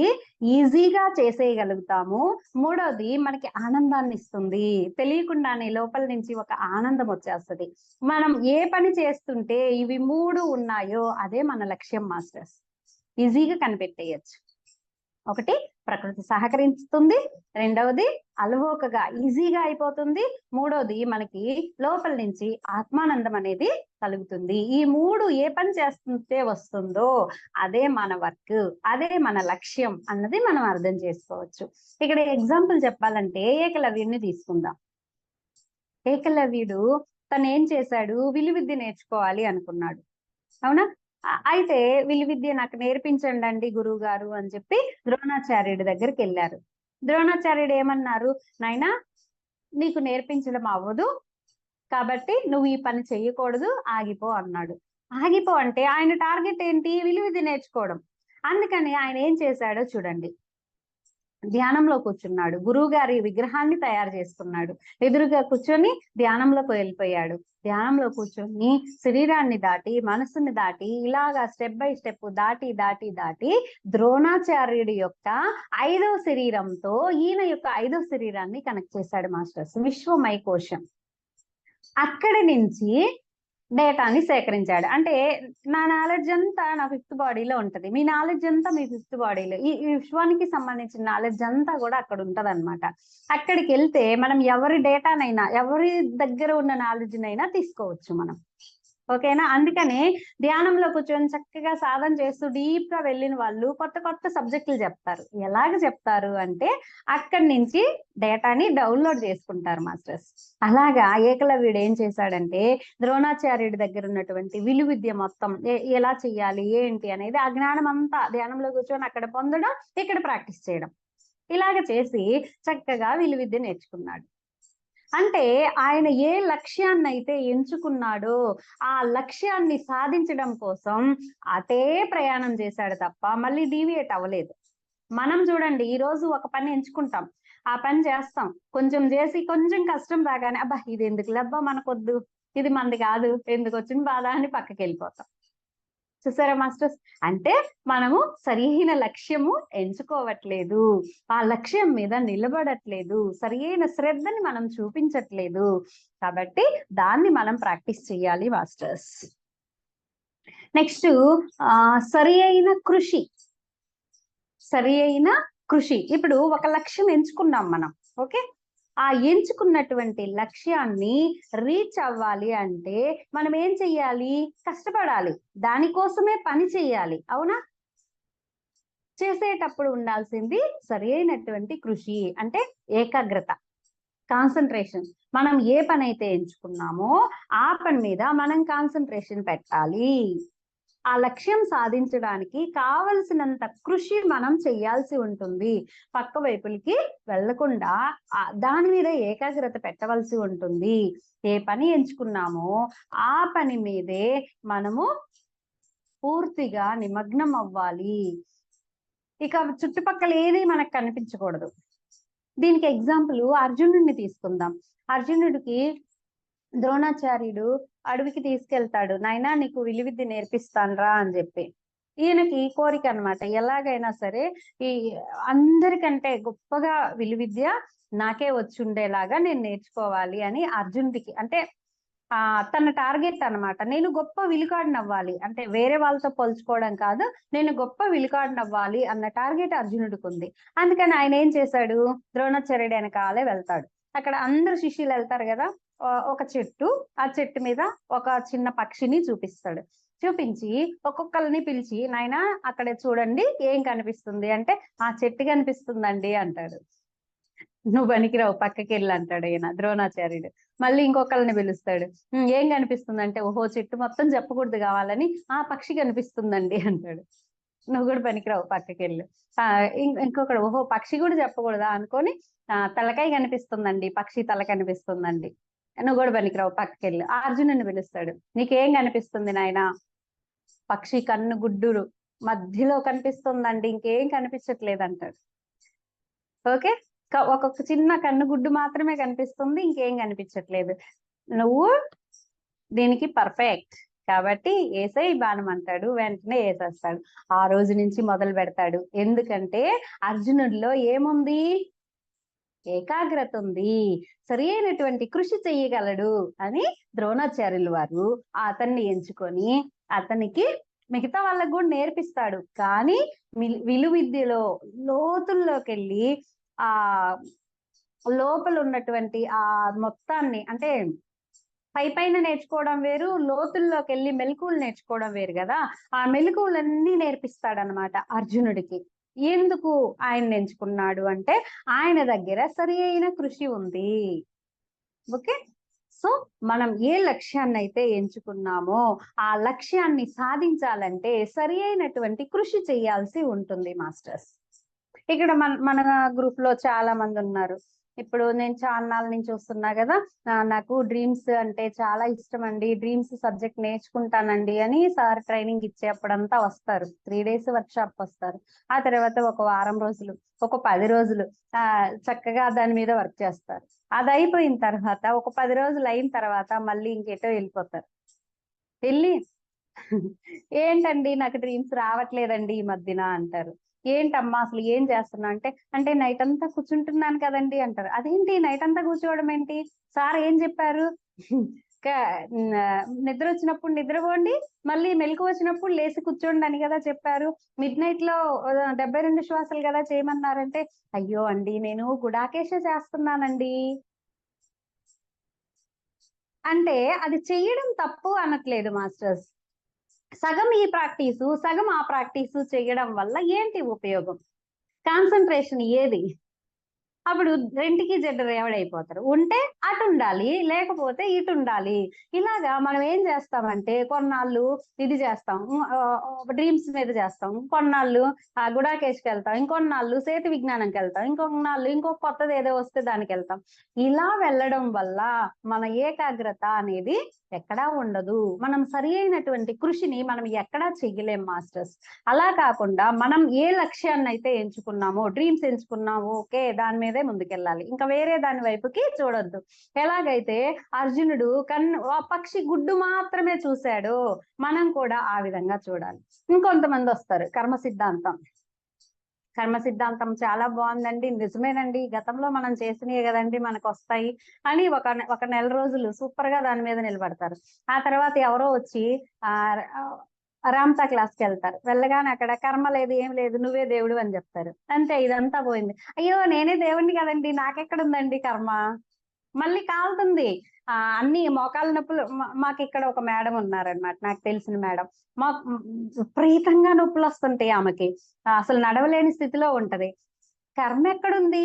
ఈజీగా చేసేయగలుగుతాము. మూడోది మనకి ఆనందాన్ని ఇస్తుంది, తెలియకుండానే లోపల నుంచి ఒక ఆనందం వచ్చేస్తుంది. మనం ఏ పని చేస్తుంటే ఇవి 3 ఉన్నాయో అదే మన లక్ష్యం మాస్టర్స్. ఈజీగా కనిపెట్టేయచ్చు. ఒకటి ప్రకృతి సహకరిస్తుంది, రెండవది అలవోకగా ఈజీగా అయిపోతుంది, మూడవది మనకి లోపల నుంచి ఆత్మానందం అనేది కలుగుతుంది. ఈ మూడు ఏ పని చేస్తుంటే వస్తుందో అదే మన వర్క్, అదే మన లక్ష్యం అన్నది మనం అర్థం చేసుకోవచ్చు. ఇక్కడ ఎగ్జాంపుల్ చెప్పాలంటే ఏకలవ్యుడిని తీసుకుందాం. ఏకలవ్యుడు తను ఏం చేశాడు, విలువిద్య నేర్చుకోవాలి అనుకున్నాడు, అవునా? అయితే విలువిద్య నాకు నేర్పించండి అండి గురువు గారు అని చెప్పి ద్రోణాచార్యుడి దగ్గరికి వెళ్ళారు. ద్రోణాచార్యుడు ఏమన్నారు, నాయనా నీకు నేర్పించడం అవ్వదు, కాబట్టి నువ్వు ఈ పని చెయ్యకూడదు, ఆగిపో అన్నాడు. ఆగిపో అంటే ఆయన టార్గెట్ ఏంటి, విలువిద్య నేర్చుకోవడం. అందుకని ఆయన ఏం చేశాడో చూడండి. ధ్యానంలో కూర్చున్నాడు, గురువు గారి విగ్రహాన్ని తయారు చేసుకున్నాడు, ఎదురుగా కూర్చొని ధ్యానంలోకి వెళ్ళిపోయాడు. ధ్యానంలో కూర్చొని శరీరాన్ని దాటి మనసుని దాటి ఇలాగా స్టెప్ బై స్టెప్ దాటి దాటి దాటి ద్రోణాచార్యుడి యొక్క 5వ శరీరంతో ఈయన యొక్క 5వ శరీరాన్ని కనెక్ట్ చేశాడు మాస్టర్స్, విశ్వమయ కోశం. అక్కడి నుంచి డేటాని సేకరించాడు. అంటే నా నాలెడ్జ్ అంతా నా 5th బాడీలో ఉంటది, మీ నాలెడ్జ్ అంతా మీ 5th బాడీలో, ఈ విశ్వానికి సంబంధించిన నాలెడ్జ్ అంతా కూడా అక్కడ ఉంటది అనమాట. అక్కడికి వెళ్తే మనం ఎవరి డేటానైనా ఎవరి దగ్గర ఉన్న నాలెడ్జ్ నైనా తీసుకోవచ్చు మనం, ఓకేనా? అందుకనే ధ్యానంలో కూర్చొని చక్కగా సాధన చేస్తూ డీప్ గా వెళ్ళిన వాళ్ళు కొత్త కొత్త సబ్జెక్టులు చెప్తారు. ఎలాగ చెప్తారు అంటే అక్కడి నుంచి డేటాని డౌన్లోడ్ చేసుకుంటారు మాస్టర్స్. అలాగా ఏకలవ్యుడు ఏం చేశాడంటే ద్రోణాచార్యుడి దగ్గర ఉన్నటువంటి విలువిద్య మొత్తం ఎలా చెయ్యాలి ఏంటి అనేది ఆ జ్ఞానం అంతా ధ్యానంలో కూర్చొని అక్కడ పొందడం, ఇక్కడ ప్రాక్టీస్ చేయడం, ఇలాగ చేసి చక్కగా విలువిద్య నేర్చుకున్నాడు. అంటే ఆయన ఏ లక్ష్యాన్ని అయితే ఎంచుకున్నాడో ఆ లక్ష్యాన్ని సాధించడం కోసం అటే ప్రయాణం చేశాడు తప్ప మళ్ళీ డీవియేట్ అవ్వలేదు. మనం చూడండి, ఈ రోజు ఒక పని ఎంచుకుంటాం, ఆ పని చేస్తాం, కొంచెం చేసి కొంచెం కష్టం రాగానే అబ్బా ఇది ఎందుకు లబ్బా మనకొద్దు, ఇది మనది కాదు, ఎందుకు వచ్చిన బాధ అని పక్కకి వెళ్ళిపోతాం. చూసారా మాస్టర్స్? అంటే మనము సరైన లక్ష్యము ఎంచుకోవట్లేదు, ఆ లక్ష్యం మీద నిలబడట్లేదు, సరైన శ్రద్ధని మనం చూపించట్లేదు. కాబట్టి దాన్ని మనం ప్రాక్టీస్ చేయాలి మాస్టర్స్. నెక్స్ట్ సరి అయిన కృషి. సరి అయిన కృషి. ఇప్పుడు ఒక లక్ష్యం ఎంచుకున్నాం మనం, ఓకే? ఆ ఎంచుకున్నటువంటి లక్ష్యాన్ని రీచ్ అవ్వాలి అంటే మనం ఏం చెయ్యాలి, కష్టపడాలి, దానికోసమే పని చెయ్యాలి, అవునా? చేసేటప్పుడు ఉండాల్సింది సరి అయినటువంటి కృషి, అంటే ఏకాగ్రత, కాన్సన్ట్రేషన్. మనం ఏ పని అయితే ఎంచుకున్నామో ఆ పని మీద మనం కాన్సన్ట్రేషన్ పెట్టాలి. ఆ లక్ష్యం సాధించడానికి కావలసినంత కృషి మనం చేయాల్సి ఉంటుంది. పక్క వైపులకి వెళ్లకుండా దాని మీద ఏకాగ్రత పెట్టవలసి ఉంటుంది. ఏ పని ఎంచుకున్నామో ఆ పని మీదే మనము పూర్తిగా నిమగ్నం అవ్వాలి. ఇక చుట్టుపక్కల ఏది మనకు కనిపించకూడదు. దీనికి ఎగ్జాంపుల్ అర్జునుడిని తీసుకుందాం. అర్జునుడికి ద్రోణాచార్యుడు అడవికి తీసుకెళ్తాడు, నాయనా నీకు విలువిద్య నేర్పిస్తానురా అని చెప్పి. ఈయనకి కోరిక అనమాట, ఎలాగైనా సరే ఈ అందరికంటే గొప్పగా విలువిద్య నాకే వచ్చుండేలాగా నేను నేర్చుకోవాలి అని అర్జునుడికి, అంటే తన టార్గెట్ అనమాట. నేను గొప్ప విలుకాడిని అవ్వాలి, అంటే వేరే వాళ్ళతో పోల్చుకోవడం కాదు, నేను గొప్ప విలుకాడిని అవ్వాలి అన్న టార్గెట్ అర్జునుడికి ఉంది. అందుకని ఆయన ఏం చేశాడు, ద్రోణాచార్యుడు వెనకాలే వెళ్తాడు. అక్కడ అందరు శిష్యులు వెళ్తారు కదా, ఒక చెట్టు, ఆ చెట్టు మీద ఒక చిన్న పక్షిని చూపిస్తాడు. చూపించి ఒక్కొక్కరిని పిలిచి, నాయనా అక్కడ చూడండి ఏం కనిపిస్తుంది అంటే ఆ చెట్టు కనిపిస్తుందండి అంటాడు. నువ్వు పనికిరావు పక్కకి వెళ్ళి అంటాడు ఈయన ద్రోణాచార్యుడు. మళ్ళీ ఇంకొకరిని పిలుస్తాడు, ఏం కనిపిస్తుంది అంటే ఓహో చెట్టు మొత్తం చెప్పకూడదు కావాలని ఆ పక్షి కనిపిస్తుందండి అంటాడు. నువ్వు కూడా పనికిరావు పక్కకి వెళ్ళు. ఇంకొకడు ఓహో పక్షి కూడా చెప్పకూడదా అనుకొని తలకాయ కనిపిస్తుందండి, పక్షి తల కనిపిస్తుందండి, నువ్వు కూడా పనికిరావు పక్కకి వెళ్ళు. అర్జునుడిని పిలుస్తాడు, నీకేం కనిపిస్తుంది నాయన, పక్షి కన్ను గుడ్డు మధ్యలో కనిపిస్తుందండి, ఇంకేం కనిపించట్లేదు అంటాడు. ఓకే, ఒక్కొక్క చిన్న కన్ను గుడ్డు మాత్రమే కనిపిస్తుంది, ఇంకేం కనిపించట్లేదు, నువ్వు దీనికి పర్ఫెక్ట్ కాబట్టి ఏసై బాణం అంటాడు, వెంటనే వేసేస్తాడు. ఆ రోజు నుంచి మొదలు పెడతాడు. ఎందుకంటే అర్జునుడిలో ఏముంది, ఏకాగ్రత ఉంది, సరి అయినటువంటి కృషి చెయ్యగలడు అని ద్రోణాచార్యులు వారు అతన్ని ఎంచుకొని అతనికి మిగతా వాళ్ళకు కూడా నేర్పిస్తాడు. కానీ విలువిద్యలో లోతుల్లోకి వెళ్ళి ఆ లోపల ఉన్నటువంటి ఆ మొత్తాన్ని, అంటే పైన నేర్చుకోవడం వేరు, లోతుల్లోకి వెళ్ళి మెలకువలు నేర్చుకోవడం వేరు కదా. ఆ మెలకువలన్నీ నేర్పిస్తాడనమాట అర్జునుడికి. ఎందుకు ఆయన ఎంచుకున్నాడు అంటే ఆయన దగ్గర సరి అయిన కృషి ఉంది. ఓకే, సో మనం ఏ లక్ష్యాన్ని అయితే ఎంచుకున్నామో ఆ లక్ష్యాన్ని సాధించాలంటే సరి అయినటువంటి కృషి చేయాల్సి ఉంటుంది మాస్టర్స్. ఇక్కడ మన గ్రూప్ లో చాలా మంది ఉన్నారు. ఇప్పుడు నేను చాన్నాళ్ళ నుంచి వస్తున్నా కదా, నాకు డ్రీమ్స్ అంటే చాలా ఇష్టం అండి, డ్రీమ్స్ సబ్జెక్ట్ నేర్చుకుంటానండి అని సార్ ట్రైనింగ్ ఇచ్చేప్పుడంతా వస్తారు. 3 days వర్క్ షాప్ వస్తారు. ఆ తర్వాత ఒక వారం రోజులు, ఒక 10 రోజులు చక్కగా దాని మీద వర్క్ చేస్తారు. అది అయిపోయిన తర్వాత ఒక 10 రోజులు అయిన తర్వాత మళ్ళీ ఇంకేటో వెళ్ళిపోతారు. వెళ్ళి ఏంటండి నాకు డ్రీమ్స్ రావట్లేదండి ఈ మధ్యన అంటారు. ఏంటమ్మా అసలు ఏం చేస్తున్నా అంటే, అంటే నైట్ అంతా కూర్చుంటున్నాను కదండి అంటారు. అదేంటి నైట్ అంతా కూర్చోవడం ఏంటి, సార్ ఏం చెప్పారు, నిద్ర వచ్చినప్పుడు నిద్రపోండి, మళ్ళీ మెలకు వచ్చినప్పుడు లేచి కూర్చోండి అని కదా చెప్పారు. మిడ్ నైట్ లో 72 శ్వాసలు కదా చేయమన్నారంటే, అయ్యో అండి నేను గుడాకేశ చేస్తున్నానండి అంటే అది చెయ్యడం తప్పు అనట్లేదు మాస్టర్స్. సగం ఈ ప్రాక్టీసు సగం ఆ ప్రాక్టీసు చేయడం వల్ల ఏంటి ఉపయోగం, కాన్సన్ట్రేషన్ ఏది, అప్పుడు రెంటికి జడ్డు రేవడైపోతారు. ఉంటే అటు ఉండాలి, లేకపోతే ఇటు ఉండాలి. ఇలాగా మనం ఏం చేస్తామంటే కొన్నాళ్ళు ఇది చేస్తాం, డ్రీమ్స్ మీద చేస్తాం, కొన్నాళ్ళు గుడాకేష్కి వెళ్తాం, ఇంకొన్నాళ్ళు సేతు విజ్ఞానంకి వెళ్తాం, ఇంకొన్నాళ్ళు ఇంకో కొత్తది ఏదో వస్తే దానికి వెళ్తాం. ఇలా వెళ్ళడం వల్ల మన ఏకాగ్రత అనేది ఎక్కడా ఉండదు. మనం సరి అయినటువంటి కృషిని మనం ఎక్కడా చెయ్యలేం మాస్టర్స్. అలా కాకుండా మనం ఏ లక్ష్యాన్ని అయితే ఎంచుకున్నామో, డ్రీమ్స్ ఎంచుకున్నామో, ఓకే దాని మీదే ముందుకెళ్ళాలి, ఇంకా వేరే దాని వైపుకి చూడొద్దు. ఎలాగైతే అర్జునుడు పక్షి గుడ్డు మాత్రమే చూశాడు, మనం కూడా ఆ విధంగా చూడాలి. ఇంకొంతమంది వస్తారు కర్మ సిద్ధాంతం చాలా బాగుందండి, నిజమేనండి, గతంలో మనం చేసినవి కదండి మనకు వస్తాయి అని ఒక నెల రోజులు సూపర్ గా దాని మీద నిలబడతారు. ఆ తర్వాత ఎవరో వచ్చి రామ్తా క్లాస్కి వెళ్తారు. వెళ్ళగానే అక్కడ కర్మ లేదు ఏం లేదు నువ్వే దేవుడు అని చెప్తారు. అంతే, ఇదంతా పోయింది. అయ్యో నేనే దేవుడిని కదండి, నాకెక్కడుందండి కర్మ, మళ్ళీ కాలుతుంది. అన్ని మోకాళ్ళ నొప్పులు. మాకు ఇక్కడ ఒక మేడం ఉన్నారనమాట, నాకు తెలిసిన మేడం. మాకు విపరీతంగా నొప్పులు వస్తుంటాయి ఆమెకి, అసలు నడవలేని స్థితిలో ఉంటది. కర్మ ఎక్కడుంది,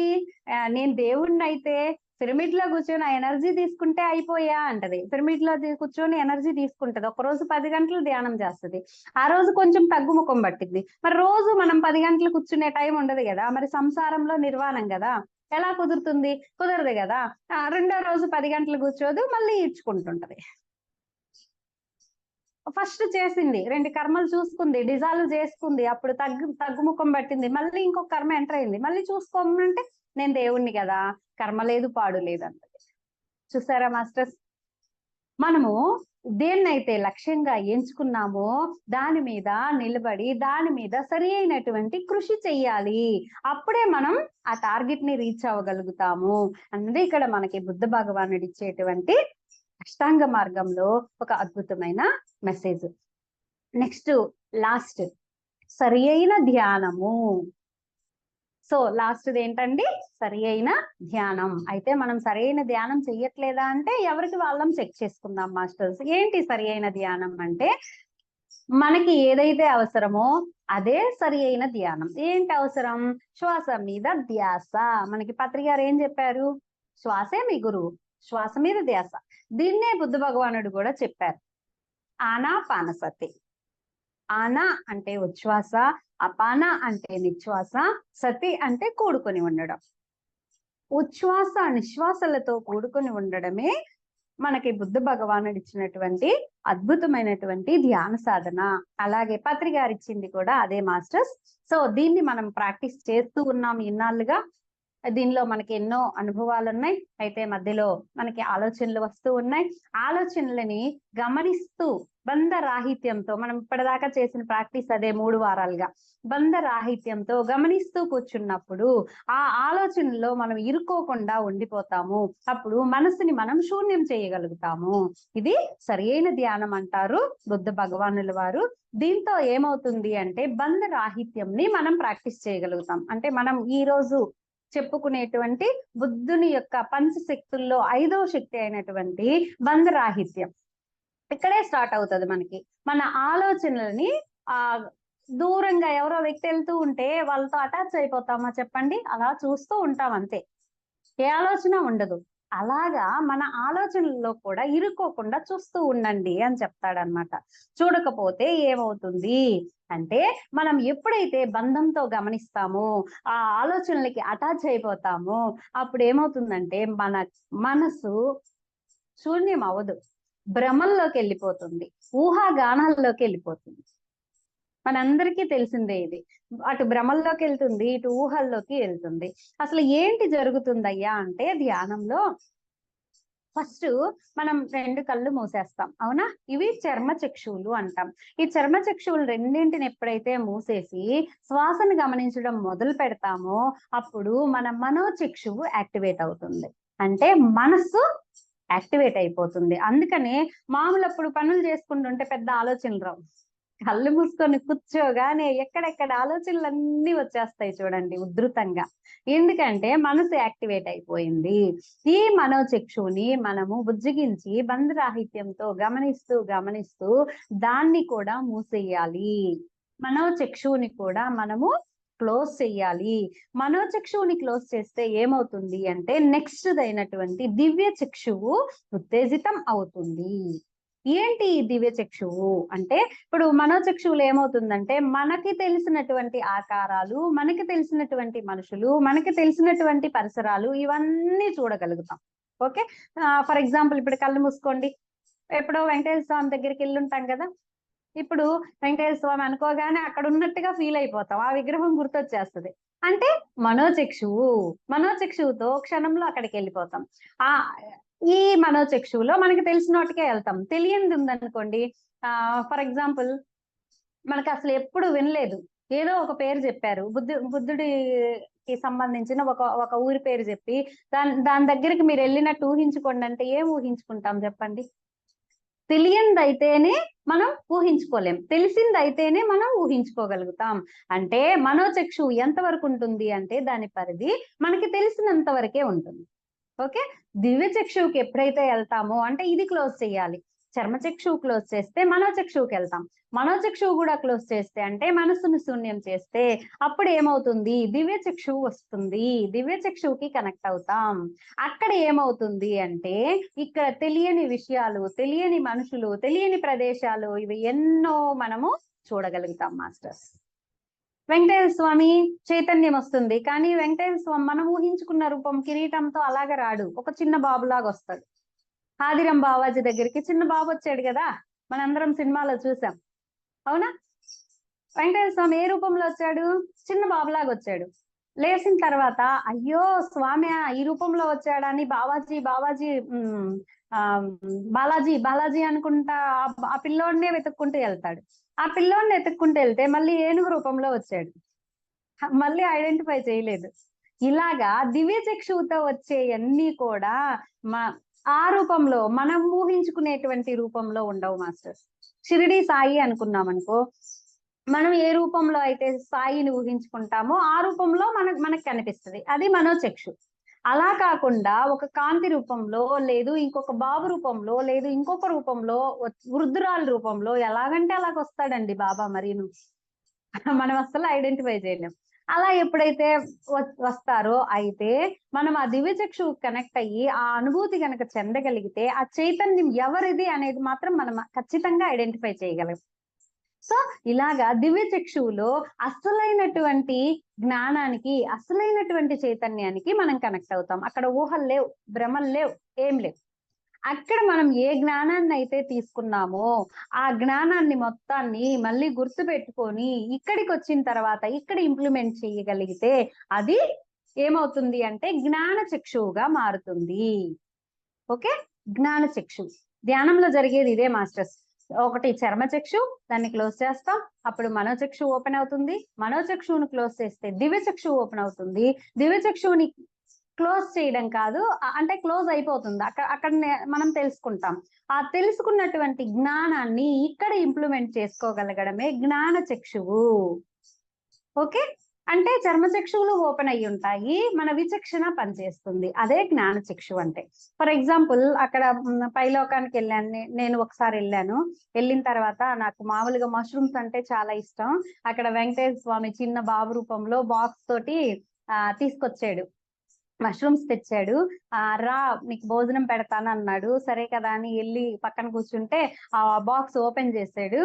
నేను దేవుడిని అయితే పిరమిడ్ లో కూర్చొని ఆ ఎనర్జీ తీసుకుంటే అయిపోయా అంటది. పిరమిడ్ లో కూర్చొని ఎనర్జీ తీసుకుంటది, ఒక రోజు 10 గంటలు ధ్యానం చేస్తుంది, ఆ రోజు కొంచెం తగ్గుముఖం పట్టింది. మరి రోజు మనం 10 గంటలు కూర్చునే టైం ఉండదు కదా, మరి సంసారంలో నిర్వాణం కదా, ఎలా కుదురుతుంది, కుదరదు కదా. రెండో రోజు 10 గంటలు కూర్చోదు, మళ్ళీ ఇడ్చుకుంటుంటది. ఫస్ట్ చేసింది 2 కర్మలు చూసుకుంది, డిజాల్వ్ చేసుకుంది, అప్పుడు తగ్గుముఖం పట్టింది, మళ్ళీ ఇంకొక కర్మ ఎంటర్ అయింది, మళ్ళీ చూసుకోమంటే నేను దేవుణ్ణి కదా, కర్మ లేదు పాడు లేదు అన్నది. చూసారా మాస్టర్స్, మనము దేన్నైతే లక్ష్యంగా ఎంచుకున్నామో దాని మీద నిలబడి దాని మీద సరి అయినటువంటి కృషి చెయ్యాలి, అప్పుడే మనం ఆ టార్గెట్ ని రీచ్ అవ్వగలుగుతాము అన్నది ఇక్కడ మనకి బుద్ధ భగవానుడు ఇచ్చేటువంటి అష్టాంగ మార్గంలో ఒక అద్భుతమైన మెసేజ్. నెక్స్ట్ లాస్ట్ సరి అయిన ధ్యానము. సో లాస్ట్ ఏంటండి, సరి అయిన ధ్యానం. అయితే మనం సరి అయిన ధ్యానం చెయ్యట్లేదా అంటే ఎవరికి వాళ్ళం చెక్ చేసుకుందాం మాస్టర్స్. ఏంటి సరి అయిన ధ్యానం అంటే, మనకి ఏదైతే అవసరమో అదే సరి అయిన ధ్యానం. ఏంటి అవసరం, శ్వాస మీద ధ్యాస. మనకి పత్రి గారు ఏం చెప్పారు, శ్వాసే మీ గురువు, శ్వాస మీద ధ్యాస. దీన్నే బుద్ధ భగవానుడు కూడా చెప్పారు, ఆనాపానసతి. ఆనా అంటే ఉచ్ఛ్వాస, అపాన అంటే నిశ్వాస, సతి అంటే కూడుకొని ఉండడం. ఉచ్ఛ్వాస నిశ్వాసలతో కూడుకొని ఉండడమే మనకి బుద్ధ భగవానుడు ఇచ్చినటువంటి అద్భుతమైనటువంటి ధ్యాన సాధన. అలాగే పత్రి గారు ఇచ్చింది కూడా అదే మాస్టర్స్. సో దీన్ని మనం ప్రాక్టీస్ చేస్తూ ఉన్నాం ఇన్నాళ్ళుగా. దీనిలో మనకి ఎన్నో అనుభవాలు ఉన్నాయి. అయితే మధ్యలో మనకి ఆలోచనలు వస్తూ ఉన్నాయి. ఆలోచనలని గమనిస్తూ బంధ రాహిత్యంతో, మనం ఇప్పటిదాకా చేసిన ప్రాక్టీస్ అదే 3 వారాలుగా బంధ రాహిత్యంతో గమనిస్తూ కూర్చున్నప్పుడు ఆ ఆలోచనలో మనం ఇరుక్కోకుండా ఉండిపోతాము. అప్పుడు మనసుని మనం శూన్యం చేయగలుగుతాము. ఇది సరైన ధ్యానం అంటారు బుద్ధ భగవానుల వారు. దీంతో ఏమవుతుంది అంటే బంధ రాహిత్యంని మనం ప్రాక్టీస్ చేయగలుగుతాం. అంటే మనం ఈ రోజు చెప్పుకునేటువంటి బుద్ధుని యొక్క పంచశక్తుల్లో 5వ శక్తి అయినటువంటి బంధరాహిత్యం ఇక్కడే స్టార్ట్ అవుతుంది మనకి. మన ఆలోచనలని ఆ దూరంగా ఎవరో వ్యక్తి వెళ్తూ ఉంటే వాళ్ళతో అటాచ్ అయిపోతామా చెప్పండి? అలా చూస్తూ ఉంటాం అంతే, ఏ ఆలోచన ఉండదు. అలాగా మన ఆలోచనల్లో కూడా ఇరుక్కోకుండా చూస్తూ ఉండండి అని చెప్తాడనమాట. చూడకపోతే ఏమవుతుంది అంటే, మనం ఎప్పుడైతే బంధంతో గమనిస్తామో, ఆ ఆలోచనలకి అటాచ్ అయిపోతామో, అప్పుడు ఏమవుతుందంటే మన మనసు శూన్యం అవ్వదు, భ్రమల్లోకి వెళ్ళిపోతుంది, ఊహాగానాల్లోకి వెళ్ళిపోతుంది. మనందరికీ తెలిసిందే ఇది. అటు భ్రమల్లోకి వెళ్తుంది, ఇటు ఊహల్లోకి వెళ్తుంది. అసలు ఏంటి జరుగుతుందయ్యా అంటే, ధ్యానంలో ఫస్ట్ మనం 2 కళ్ళు మూసేస్తాం, అవునా? ఇవి చర్మచక్షువులు అంటాం. ఈ చర్మచక్షువులు రెండింటిని ఎప్పుడైతే మూసేసి శ్వాసను గమనించడం మొదలు పెడతామో, అప్పుడు మన మనోచక్షువు యాక్టివేట్ అవుతుంది. అంటే మనస్సు యాక్టివేట్ అయిపోతుంది. అందుకనే మామూలప్పుడు పనులు చేసుకుంటుంటే పెద్ద ఆలోచనలు రావు. కళ్ళు మూసుకొని కూర్చోగానే ఎక్కడెక్కడ ఆలోచనలన్నీ వచ్చేస్తాయి చూడండి ఉధృతంగా. ఎందుకంటే మనసు యాక్టివేట్ అయిపోయింది. ఈ మనోచక్షువుని మనము బుజ్జగించి బంధరాహిత్యంతో గమనిస్తూ గమనిస్తూ దాన్ని కూడా మూసేయాలి. మనోచక్షువుని కూడా మనము క్లోజ్ చెయ్యాలి. మనోచక్షువుని క్లోజ్ చేస్తే ఏమవుతుంది అంటే, నెక్స్ట్ అయినటువంటి దివ్య చక్షువు ఉత్తేజితం అవుతుంది. ఏంటి ఈ దివ్య చక్షువు అంటే, ఇప్పుడు మనోచక్షువులు ఏమవుతుందంటే, మనకి తెలిసినటువంటి ఆకారాలు, మనకి తెలిసినటువంటి మనుషులు, మనకి తెలిసినటువంటి పరిసరాలు, ఇవన్నీ చూడగలుగుతాం. ఓకే. ఫర్ ఎగ్జాంపుల్ ఇప్పుడు కళ్ళు మూసుకోండి. ఎప్పుడో వెంకటేశ్వర స్వామి దగ్గరికి వెళ్ళుంటాం కదా. ఇప్పుడు వెంకటేశ్వర స్వామి అనుకోగానే అక్కడ ఉన్నట్టుగా ఫీల్ అయిపోతాం, ఆ విగ్రహం గుర్తొచ్చేస్తుంది. అంటే మనోచక్షువుతో క్షణంలో అక్కడికి వెళ్ళిపోతాం. ఆ ఈ మనోచక్షువులో మనకి తెలిసిన వాటికే వెళ్తాం. తెలియనిది ఉందనుకోండి, ఫర్ ఎగ్జాంపుల్ మనకు అసలు ఎప్పుడు వినలేదు, ఏదో ఒక పేరు చెప్పారు, బుద్ధుడికి సంబంధించిన ఒక ఊరి పేరు చెప్పి దాని దగ్గరికి మీరు వెళ్ళినట్టు ఊహించుకోండి అంటే ఏం ఊహించుకుంటాం చెప్పండి? తెలియందైతేనే మనం ఊహించుకోలేం, తెలిసిందైతేనే మనం ఊహించుకోగలుగుతాం. అంటే మనోచక్షువు ఎంత వరకు ఉంటుంది అంటే, దాని పరిధి మనకి తెలిసినంత వరకే ఉంటుంది. ఓకే. దివ్య చక్షువుకి ఎప్పుడైతే వెళ్తామో అంటే ఇది క్లోజ్ చేయాలి. చర్మచక్షువు క్లోజ్ చేస్తే మనోచక్షువుకి వెళ్తాం. మనోచక్షువు కూడా క్లోజ్ చేస్తే అంటే మనసును శూన్యం చేస్తే అప్పుడు ఏమవుతుంది, దివ్య చక్షువు వస్తుంది. దివ్య చక్షువుకి కనెక్ట్ అవుతాం. అక్కడ ఏమవుతుంది అంటే, ఇక్కడ తెలియని విషయాలు, తెలియని మనుషులు, తెలియని ప్రదేశాలు, ఇవి ఎన్నో మనము చూడగలుగుతాం మాస్టర్స్. వెంకటేశ్వర స్వామి చైతన్యం వస్తుంది, కానీ వెంకటేశ్వర స్వామి మనం ఊహించుకున్న రూపం కిరీటంతో అలాగే రాడు, ఒక చిన్న బాబులాగా వస్తాడు. ఆదిరం బావాజీ దగ్గరికి చిన్న బాబు వచ్చాడు కదా, మనందరం సినిమాలో చూసాం, అవునా? వెంకటేశ్వర స్వామి ఏ రూపంలో వచ్చాడు? చిన్న బాబులాగా వచ్చాడు. లేచిన తర్వాత అయ్యో స్వామి ఈ రూపంలో వచ్చాడని బావాజీ బాలాజీ బాలాజీ అనుకుంటా ఆ పిల్లోడినే వెతుక్కుంటూ వెళ్తాడు. ఆ పిల్లోడిని వెతుక్కుంటూ వెళ్తే మళ్ళీ ఏనుగు రూపంలో వచ్చాడు, మళ్ళీ ఐడెంటిఫై చేయలేదు. ఇలాగా దివ్య చక్షువుతో వచ్చేవన్నీ కూడా ఆ రూపంలో, మనం ఊహించుకునేటువంటి రూపంలో ఉండవు మాస్టర్స్. షిరిడి సాయి అనుకున్నాం అనుకో, మనం ఏ రూపంలో అయితే సాయిని ఊహించుకుంటామో ఆ రూపంలో మనకు కనిపిస్తుంది, అది మనోచక్షు. అలా కాకుండా ఒక కాంతి రూపంలో, లేదు ఇంకొక బాబు రూపంలో, లేదు ఇంకొక రూపంలో, వృద్ధురాల రూపంలో ఎలాగంటే అలాగ వస్తాడండి బాబా. మరీను మనం అసలు ఐడెంటిఫై చేయలేం. అలా ఎప్పుడైతే వస్తారో, అయితే మనం ఆ దివ్య చక్షువు కనెక్ట్ అయ్యి ఆ అనుభూతి కనుక చెందగలిగితే ఆ చైతన్యం ఎవరిది అనేది మాత్రం మనం ఖచ్చితంగా ఐడెంటిఫై చేయగలం. సో ఇలాగా దివ్య చక్షువులో అసలైనటువంటి జ్ఞానానికి, అసలైనటువంటి చైతన్యానికి మనం కనెక్ట్ అవుతాం. అక్కడ ఊహలు లేవు, భ్రమలు లేవు, ఏం లేవు. అక్కడ మనం ఏ జ్ఞానాన్ని అయితే తీసుకున్నామో ఆ జ్ఞానాన్ని మొత్తాన్ని మళ్ళీ గుర్తు పెట్టుకొని ఇక్కడికి వచ్చిన తర్వాత ఇక్కడ ఇంప్లిమెంట్ చేయగలిగితే అది ఏమవుతుంది అంటే జ్ఞాన చక్షువుగా మారుతుంది. ఓకే, జ్ఞాన చక్షు ధ్యానంలో జరిగేది ఇదే మాస్టర్స్. ఒకటి చర్మచక్షు, దాన్ని క్లోజ్ చేస్తాం, అప్పుడు మనోచక్షు ఓపెన్ అవుతుంది. మనోచక్షువును క్లోజ్ చేస్తే దివ్యచక్షు ఓపెన్ అవుతుంది. దివ్యచక్షువుని క్లోజ్ చేయడం కాదు, అంటే క్లోజ్ అయిపోతుంది. అక్కడ మనం తెలుసుకుంటాం. ఆ తెలుసుకున్నటువంటి జ్ఞానాన్ని ఇక్కడ ఇంప్లిమెంట్ చేసుకోగలగడమే జ్ఞాన చక్షువు. ఓకే, అంటే చర్మచక్షువులు ఓపెన్ అయ్యి ఉంటాయి, మన విచక్షణ పనిచేస్తుంది. అదే జ్ఞాన చక్షు అంటే. ఫర్ ఎగ్జాంపుల్ అక్కడ పైలోకానికి వెళ్ళాను నేను ఒకసారి వెళ్ళిన తర్వాత నాకు మామూలుగా మష్రూమ్స్ అంటే చాలా ఇష్టం. అక్కడ వెంకటేశ్వర స్వామి చిన్న బాబు రూపంలో బాక్స్ తోటి తీసుకొచ్చాడు, మష్రూమ్స్ తెచ్చాడు. రా నీకు భోజనం పెడతాను అన్నాడు. సరే కదా అని వెళ్ళి పక్కన కూర్చుంటే ఆ బాక్స్ ఓపెన్ చేసాడు.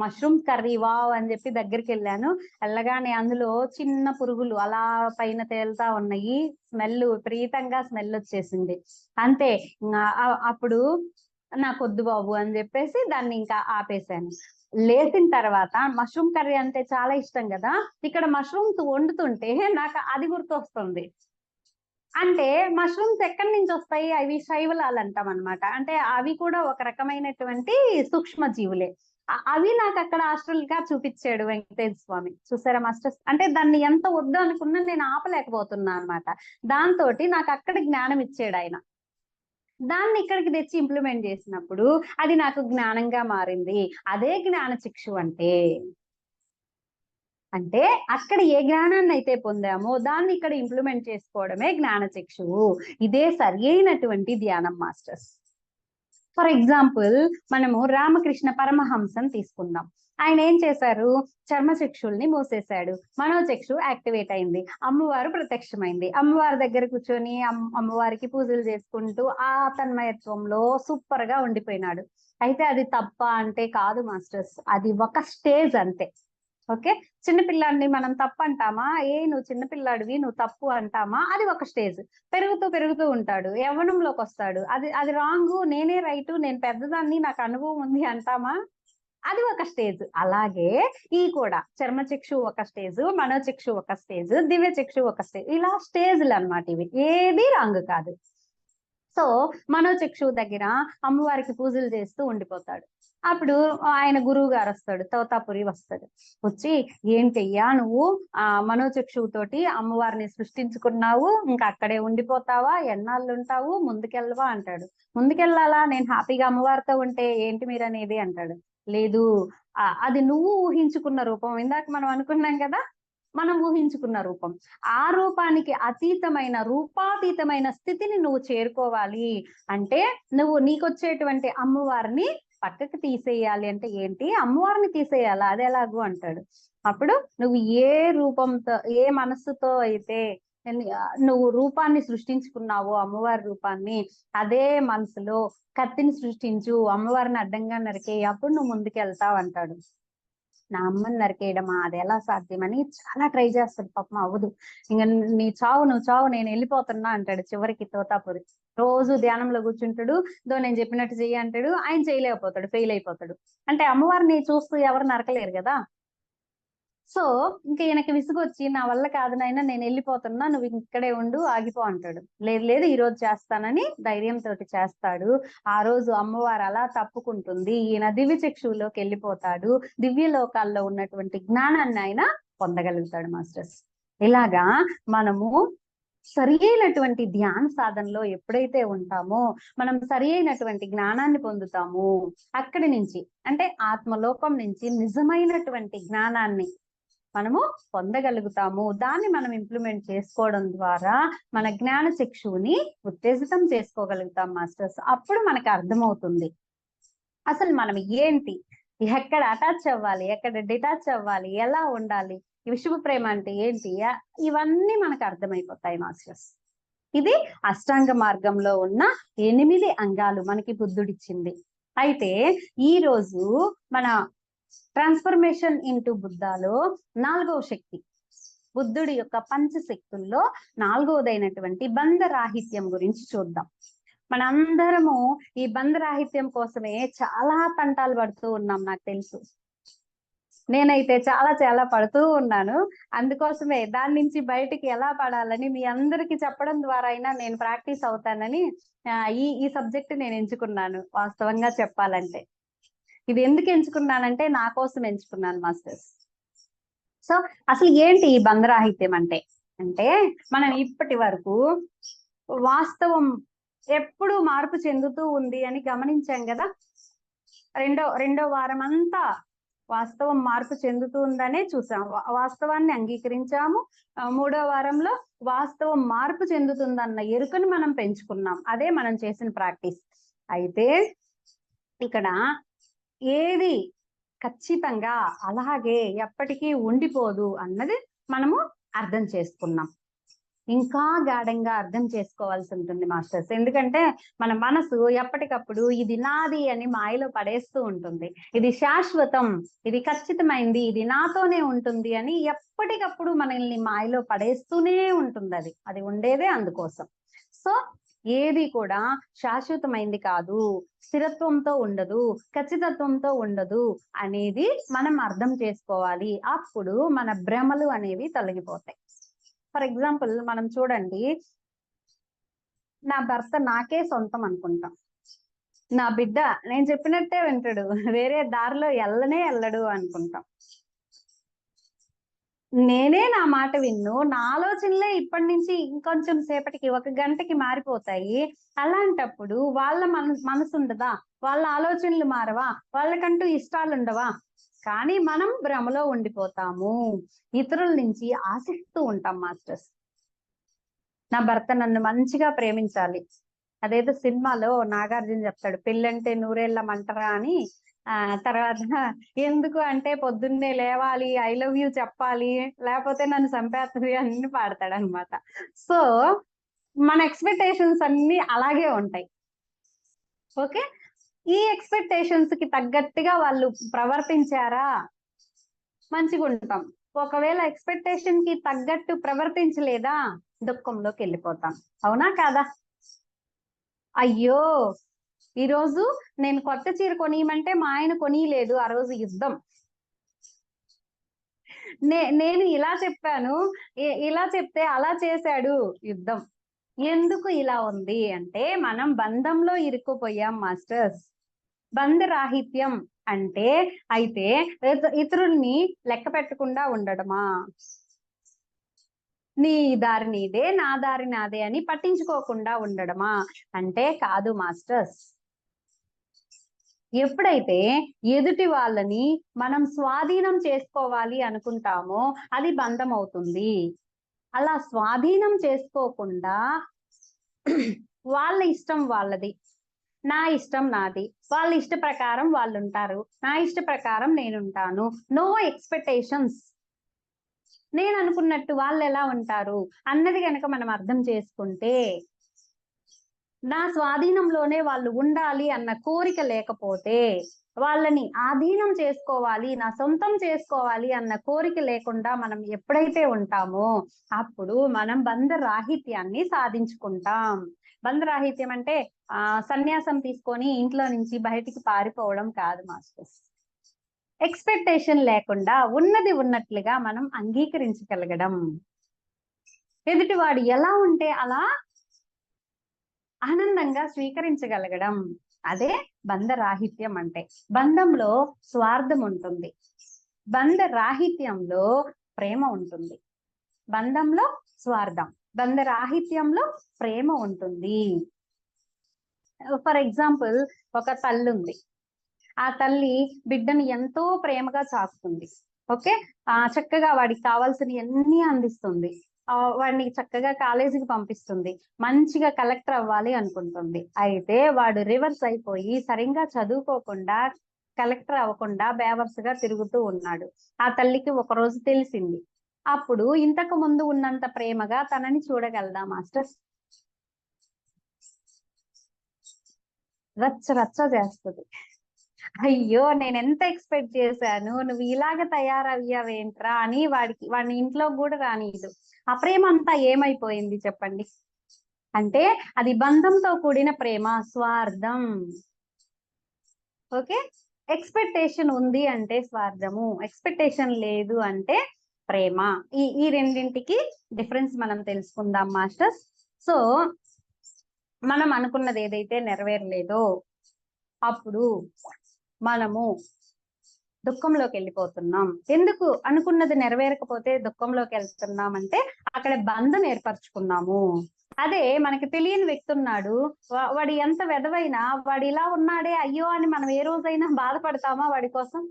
మష్రూమ్ కర్రీ వావ్ అని చెప్పి దగ్గరికి వెళ్ళాను. వెళ్ళగానే అందులో చిన్న పురుగులు అలా పైన తేలుతా ఉన్నాయి. స్మెల్, విపరీతంగా స్మెల్ వచ్చేసింది. అంతే, అప్పుడు నాకొద్దు బాబు అని చెప్పేసి దాన్ని ఇంకా ఆపేశాను. లేచిన తర్వాత మష్రూమ్ కర్రీ అంటే చాలా ఇష్టం కదా, ఇక్కడ మష్రూమ్స్ వండుతుంటే నాకు అది గుర్తొస్తుంది. అంటే మష్రూమ్స్ ఎక్కడి నుంచి వస్తాయి? అవి శైవలాలు అంటాం అనమాట. అంటే అవి కూడా ఒక రకమైనటువంటి సూక్ష్మ జీవులే. అవి నాకు అక్కడ హాస్టల్ గా చూపించాడు వెంకటేశ్వర స్వామి. చూసారా మాస్టర్స్, అంటే దాన్ని ఎంత వద్దు అనుకున్నా నేను ఆపలేకపోతున్నా అనమాట. దాంతో నాకు అక్కడ జ్ఞానం ఇచ్చాడు ఆయన. దాన్ని ఇక్కడికి తెచ్చి ఇంప్లిమెంట్ చేసినప్పుడు అది నాకు జ్ఞానంగా మారింది. అదే జ్ఞాన చక్షు అంటే. అంటే అక్కడ ఏ జ్ఞానాన్ని అయితే పొందామో దాన్ని ఇక్కడ ఇంప్లిమెంట్ చేసుకోవడమే జ్ఞాన చక్షువు. ఇదే సరి అయినటువంటి ధ్యానం మాస్టర్స్. ఫర్ ఎగ్జాంపుల్ మనము రామకృష్ణ పరమహంసని తీసుకుందాం. ఆయన ఏం చేశారు? చర్మచక్షుల్ని మూసేశాడు, మనోచక్షు యాక్టివేట్ అయింది, అమ్మవారు ప్రత్యక్షమైంది. అమ్మవారి దగ్గర కూర్చొని అమ్మవారికి పూజలు చేసుకుంటూ ఆ తన్మయత్వంలో సూపర్ గా ఉండిపోయినాడు. అయితే అది తప్ప అంటే కాదు మాస్టర్స్, అది ఒక స్టేజ్ అంతే. ఓకే, చిన్నపిల్లాడిని మనం తప్పు అంటామా? నువ్వు చిన్నపిల్లాడివి, నువ్వు తప్పు అంటామా? అది ఒక స్టేజ్. పెరుగుతూ పెరుగుతూ ఉంటాడు, యవ్వనంలోకి వస్తాడు, అది రాంగ్, నేనే రైట్, నేను పెద్దదాన్ని, నాకు అనుభవం ఉంది అంటామా? అది ఒక స్టేజ్. అలాగే ఈ కూడా చర్మచక్షు ఒక స్టేజ్, మనోచక్షు ఒక స్టేజ్, దివ్యచక్షు ఒక స్టేజ్. ఇలా స్టేజ్లు అన్నమాట. ఇవి ఏది రాంగ్ కాదు. సో మనోచక్షువు దగ్గర అమ్మవారికి పూజలు చేస్తూ ఉండిపోతాడు. అప్పుడు ఆయన గురువు గారు వస్తాడు, తోతాపురి వస్తాడు. వచ్చి, ఏంటయ్యా నువ్వు మనోచక్షువుతోటి అమ్మవారిని సృష్టించుకున్నావు, ఇంకా అక్కడే ఉండిపోతావా, ఎన్నాళ్ళు ఉంటావు, ముందుకెళ్ళవా అంటాడు. ముందుకెళ్ళాలా, నేను హ్యాపీగా అమ్మవారితో ఉంటే ఏంటి మీరు అనేది అంటాడు. లేదు, అది నువ్వు ఊహించుకున్న రూపం. ఇందాక మనం అనుకున్నాం కదా, మనం ఊహించుకున్న రూపం. ఆ రూపానికి అతీతమైన, రూపాతీతమైన స్థితిని నువ్వు చేరుకోవాలి అంటే నువ్వు నీకొచ్చేటువంటి అమ్మవారిని పక్కకి తీసేయాలి. అంటే ఏంటి, అమ్మవారిని తీసేయాలా? అది ఎలాగూ అంటాడు. అప్పుడు నువ్వు ఏ రూపంతో, ఏ మనస్సుతో అయితే నువ్వు రూపాన్ని సృష్టించుకున్నావో, అమ్మవారి రూపాన్ని, అదే మనసులో కత్తిని సృష్టించు, అమ్మవారిని అడ్డంగా నరికేయి, అప్పుడు నువ్వు ముందుకెళ్తావు అంటాడు. నా అమ్మని నరికేయడమా, అది ఎలా సాధ్యమని చాలా ట్రై చేస్తాడు. పాపం అవ్వదు. ఇంకా నువ్వు చావు, నేను వెళ్ళిపోతున్నా అంటాడు. చివరికి తోతాపురి రోజు ధ్యానంలో కూర్చుంటాడు. నేను చెప్పినట్టు చెయ్యి అంటాడు. ఆయన చేయలేకపోతాడు, ఫెయిల్ అయిపోతాడు. అంటే అమ్మవారిని చూస్తూ ఎవరు నరకలేరు కదా. సో ఇంకా ఈయనకి విసుగొచ్చి, నా వల్ల కాదు నాయన, నేను వెళ్ళిపోతున్నా, నువ్వు ఇక్కడే ఉండు, ఆగిపో అంటాడు. లేదు లేదు, ఈ రోజు చేస్తానని ధైర్యంతో చేస్తాడు. ఆ రోజు అమ్మవారు అలా తప్పుకుంటుంది, ఈయన దివ్య చక్షువులోకి వెళ్ళిపోతాడు. దివ్య లోకాల్లో ఉన్నటువంటి జ్ఞానాన్ని ఆయన పొందగలుగుతాడు మాస్టర్స్. ఇలాగా మనము సరి అయినటువంటి ధ్యాన సాధనలో ఎప్పుడైతే ఉంటామో మనం సరి అయినటువంటి జ్ఞానాన్ని పొందుతాము. అక్కడి నుంచి అంటే ఆత్మలోకం నుంచి నిజమైనటువంటి జ్ఞానాన్ని మనము పొందగలుగుతాము. దాన్ని మనం ఇంప్లిమెంట్ చేసుకోవడం ద్వారా మన జ్ఞాన చక్షువుని ఉత్తేజితం చేసుకోగలుగుతాం మాస్టర్స్. అప్పుడు మనకు అర్థమవుతుంది అసలు మనం ఏంటి, ఎక్కడ అటాచ్ అవ్వాలి, ఎక్కడ డిటాచ్ అవ్వాలి, ఎలా ఉండాలి, విషువ ప్రేమ అంటే ఏంటి, ఇవన్నీ మనకు అర్థమైపోతాయి మాస్టర్స్. ఇది అష్టాంగ మార్గంలో ఉన్న 8 అంగాలు మనకి బుద్ధుడిచ్చింది. అయితే ఈ రోజు మన ట్రాన్స్ఫర్మేషన్ ఇంటూ బుద్ధాలో 4వ శక్తి, బుద్ధుడి యొక్క పంచశక్తుల్లో 4వదైనటువంటి బంధరాహిత్యం గురించి చూద్దాం. మనందరము ఈ బంధరాహిత్యం కోసమే చాలా తంటాలు పడుతూ ఉన్నాం, నాకు తెలుసు. నేనైతే చాలా చాలా పడుతూ ఉన్నాను. అందుకోసమే దాని నుంచి బయటికి ఎలా పడాలని మీ అందరికి చెప్పడం ద్వారా అయినా నేను ప్రాక్టీస్ అవుతానని ఈ ఈ సబ్జెక్ట్ నేను ఎంచుకున్నాను వాస్తవంగా చెప్పాలంటే. ఇది ఎందుకు ఎంచుకున్నానంటే నా కోసం ఎంచుకున్నాను మాస్టర్స్. సో అసలు ఏంటి ఈ బంధరాహిత్యం అంటే? అంటే మనం ఇప్పటి వరకు వాస్తవం ఎప్పుడు మార్పు చెందుతూ ఉంది అని గమనించాం కదా. రెండో వారం అంతా వాస్తవం మార్పు చెందుతుందనే చూసాం, వాస్తవాన్ని అంగీకరించాము. మూడో వారంలో వాస్తవం మార్పు చెందుతుందన్న ఎరుకను మనం పెంచుకున్నాం. అదే మనం చేసిన ప్రాక్టీస్. అయితే ఇక్కడ ఏది ఖచ్చితంగా అలాగే ఎప్పటికీ ఉండిపోదు అన్నది మనము అర్థం చేసుకున్నాం. ఇంకా గాఢంగా అర్థం చేసుకోవాల్సి ఉంటుంది మాస్టర్స్. ఎందుకంటే మన మనసు ఎప్పటికప్పుడు ఇది నాది అని మాయలో పడేస్తూ ఉంటుంది. ఇది శాశ్వతం, ఇది ఖచ్చితమైంది, ఇది నాతోనే ఉంటుంది అని ఎప్పటికప్పుడు మనల్ని మాయలో పడేస్తూనే ఉంటుంది. అది ఉండేదే అందుకోసం. సో ఏది కూడా శాశ్వతమైంది కాదు, స్థిరత్వంతో ఉండదు, ఖచ్చితత్వంతో ఉండదు అనేది మనం అర్థం చేసుకోవాలి. అప్పుడు మన భ్రమలు అనేవి తొలగిపోతాయి. ఫర్ ఎగ్జాంపుల్ మనం చూడండి, నా భర్త నాకే సొంతం అనుకుంటాం. నా బిడ్డ నేను చెప్పినట్టే వింటాడు, వేరే దారిలో వెళ్ళడు అనుకుంటాం. నేనే నా మాట విన్ను, నా ఆలోచనలే ఇప్పటి నుంచి ఇంకొంచెం సేపటికి 1 గంటకి మారిపోతాయి. అలాంటప్పుడు వాళ్ళ మనసు ఉండదా? వాళ్ళ ఆలోచనలు మారవా? వాళ్ళకంటూ ఇష్టాలు ఉండవా? కానీ మనం భ్రమలో ఉండిపోతాము, ఇతరుల నుంచి ఆశిస్తూ ఉంటాం మాస్టర్స్. నా భర్త నన్ను మంచిగా ప్రేమించాలి. అదేదో సినిమాలో నాగార్జున చెప్తాడు, పెళ్ళంటే నూరేళ్ల మంటరా అని. తర్వాత ఎందుకు అంటే పొద్దున్నే లేవాలి, ఐ లవ్ యూ చెప్పాలి, లేకపోతే నన్ను చంపేస్తుంది అన్ని పాడతాడు అనమాట. సో మన ఎక్స్పెక్టేషన్స్ అన్ని అలాగే ఉంటాయి. ఓకే, ఈ ఎక్స్పెక్టేషన్స్ కి తగ్గట్టుగా వాళ్ళు ప్రవర్తించారా మంచిగా ఉంటాం. ఒకవేళ ఎక్స్పెక్టేషన్ కి తగ్గట్టు ప్రవర్తించలేదా దుఃఖంలోకి వెళ్ళిపోతాం. అవునా కాదా? అయ్యో ఈరోజు నేను కొత్త చీర కొనియమంటే మా ఆయన కొనియలేదు, ఆ రోజు యుద్ధం. నేను ఇలా చెప్పాను, ఇలా చెప్తే అలా చేశాడు, యుద్ధం. ఎందుకు ఇలా ఉంది అంటే మనం బంధంలో ఇరుక్కుపోయాం మాస్టర్స్. బంధరాహిత్యం అంటే అయితే ఇతరుల్ని లెక్క పెట్టకుండా ఉండడమా? నీ దారి నీదే, నా దారి నాదే అని పట్టించుకోకుండా ఉండడమా? అంటే కాదు మాస్టర్స్. ఎప్పుడైతే ఎదుటి వాళ్ళని మనం స్వాధీనం చేసుకోవాలి అనుకుంటామో అది బంధం అవుతుంది. అలా స్వాధీనం చేసుకోకుండా వాళ్ళ ఇష్టం వాళ్ళది, నా ఇష్టం నాది, వాళ్ళ ఇష్ట ప్రకారం వాళ్ళు ఉంటారు, నా ఇష్ట ప్రకారం నేనుంటాను. No expectations. నేను అనుకున్నట్టు వాళ్ళు ఎలా ఉంటారు అన్నది కనుక మనం అర్థం చేసుకుంటే, నా స్వాధీనంలోనే వాళ్ళు ఉండాలి అన్న కోరిక లేకపోతే, వాళ్ళని ఆధీనం చేసుకోవాలి, నా సొంతం చేసుకోవాలి అన్న కోరిక లేకుండా మనం ఎప్పుడైతే ఉంటామో అప్పుడు మనం బంధరాహిత్యాన్ని సాధించుకుంటాం. బంధరాహిత్యం అంటే సన్యాసం తీసుకొని ఇంట్లో నుంచి బయటికి పారిపోవడం కాదు మాస్టర్స్. ఎక్స్పెక్టేషన్ లేకుండా ఉన్నది ఉన్నట్లుగా మనం అంగీకరించగలగడం, ఎదుటివాడు ఎలా ఉంటే అలా ఆనందంగా స్వీకరించగలగడం, అదే బంధరాహిత్యం అంటే. బంధంలో స్వార్థం ఉంటుంది, బంధరాహిత్యంలో ప్రేమ ఉంటుంది. బంధంలో స్వార్థం, బంధరాహిత్యంలో ప్రేమ ఉంటుంది. ఫర్ ఎగ్జాంపుల్ ఒక తల్లి ఉంది, ఆ తల్లి బిడ్డను ఎంతో ప్రేమగా సాకుతుంది. ఓకే, చక్కగా వాడికి కావాల్సినవి అన్ని అందిస్తుంది, వాడిని చక్కగా కాలేజీకి పంపిస్తుంది, మంచిగా కలెక్టర్ అవ్వాలి అనుకుంటుంది. అయితే వాడు రివర్స్ అయిపోయి సరిగ్గా చదువుకోకుండా కలెక్టర్ అవ్వకుండా బేవర్స్గా తిరుగుతూ ఉన్నాడు. ఆ తల్లికి ఒక రోజు తెలిసింది. అప్పుడు ఇంతకు ముందు ఉన్నంత ప్రేమగా తనని చూడగలదా మాస్టర్స్? రచ్చ రచ్చ చేస్తుంది. అయ్యో నేను ఎంత ఎక్స్పెక్ట్ చేశాను, నువ్వు ఇలాగ తయారయ్యావేంట్రా అని వాడిని ఇంట్లో కూడా రానియదు. ఆ ప్రేమ అంతా ఏమైపోయింది చెప్పండి? అంటే అది బంధంతో కూడిన ప్రేమ, స్వార్థం. ఓకే, ఎక్స్పెక్టేషన్ ఉంది అంటే స్వార్థము, ఎక్స్పెక్టేషన్ లేదు అంటే ప్రేమ. ఈ రెండింటికి డిఫరెన్స్ మనం తెలుసుకుందాం మాస్టర్స్. సో మనం అనుకున్నది ఏదైతే నెరవేరలేదో అప్పుడు మనము దుఃఖంలోకి వెళ్ళిపోతున్నాం. ఎందుకు అనుకున్నది నెరవేరకపోతే దుఃఖంలోకి వెళ్తున్నాం అంటే అక్కడ బంధం ఏర్పరచుకున్నాము. అదే మనకి తెలియని వ్యక్తి ఉన్నాడు, వాడు ఎంత వెధవైనా వాడు ఇలా ఉన్నాడే అయ్యో అని మనం ఏ రోజైనా బాధపడతామా వాడి కోసం?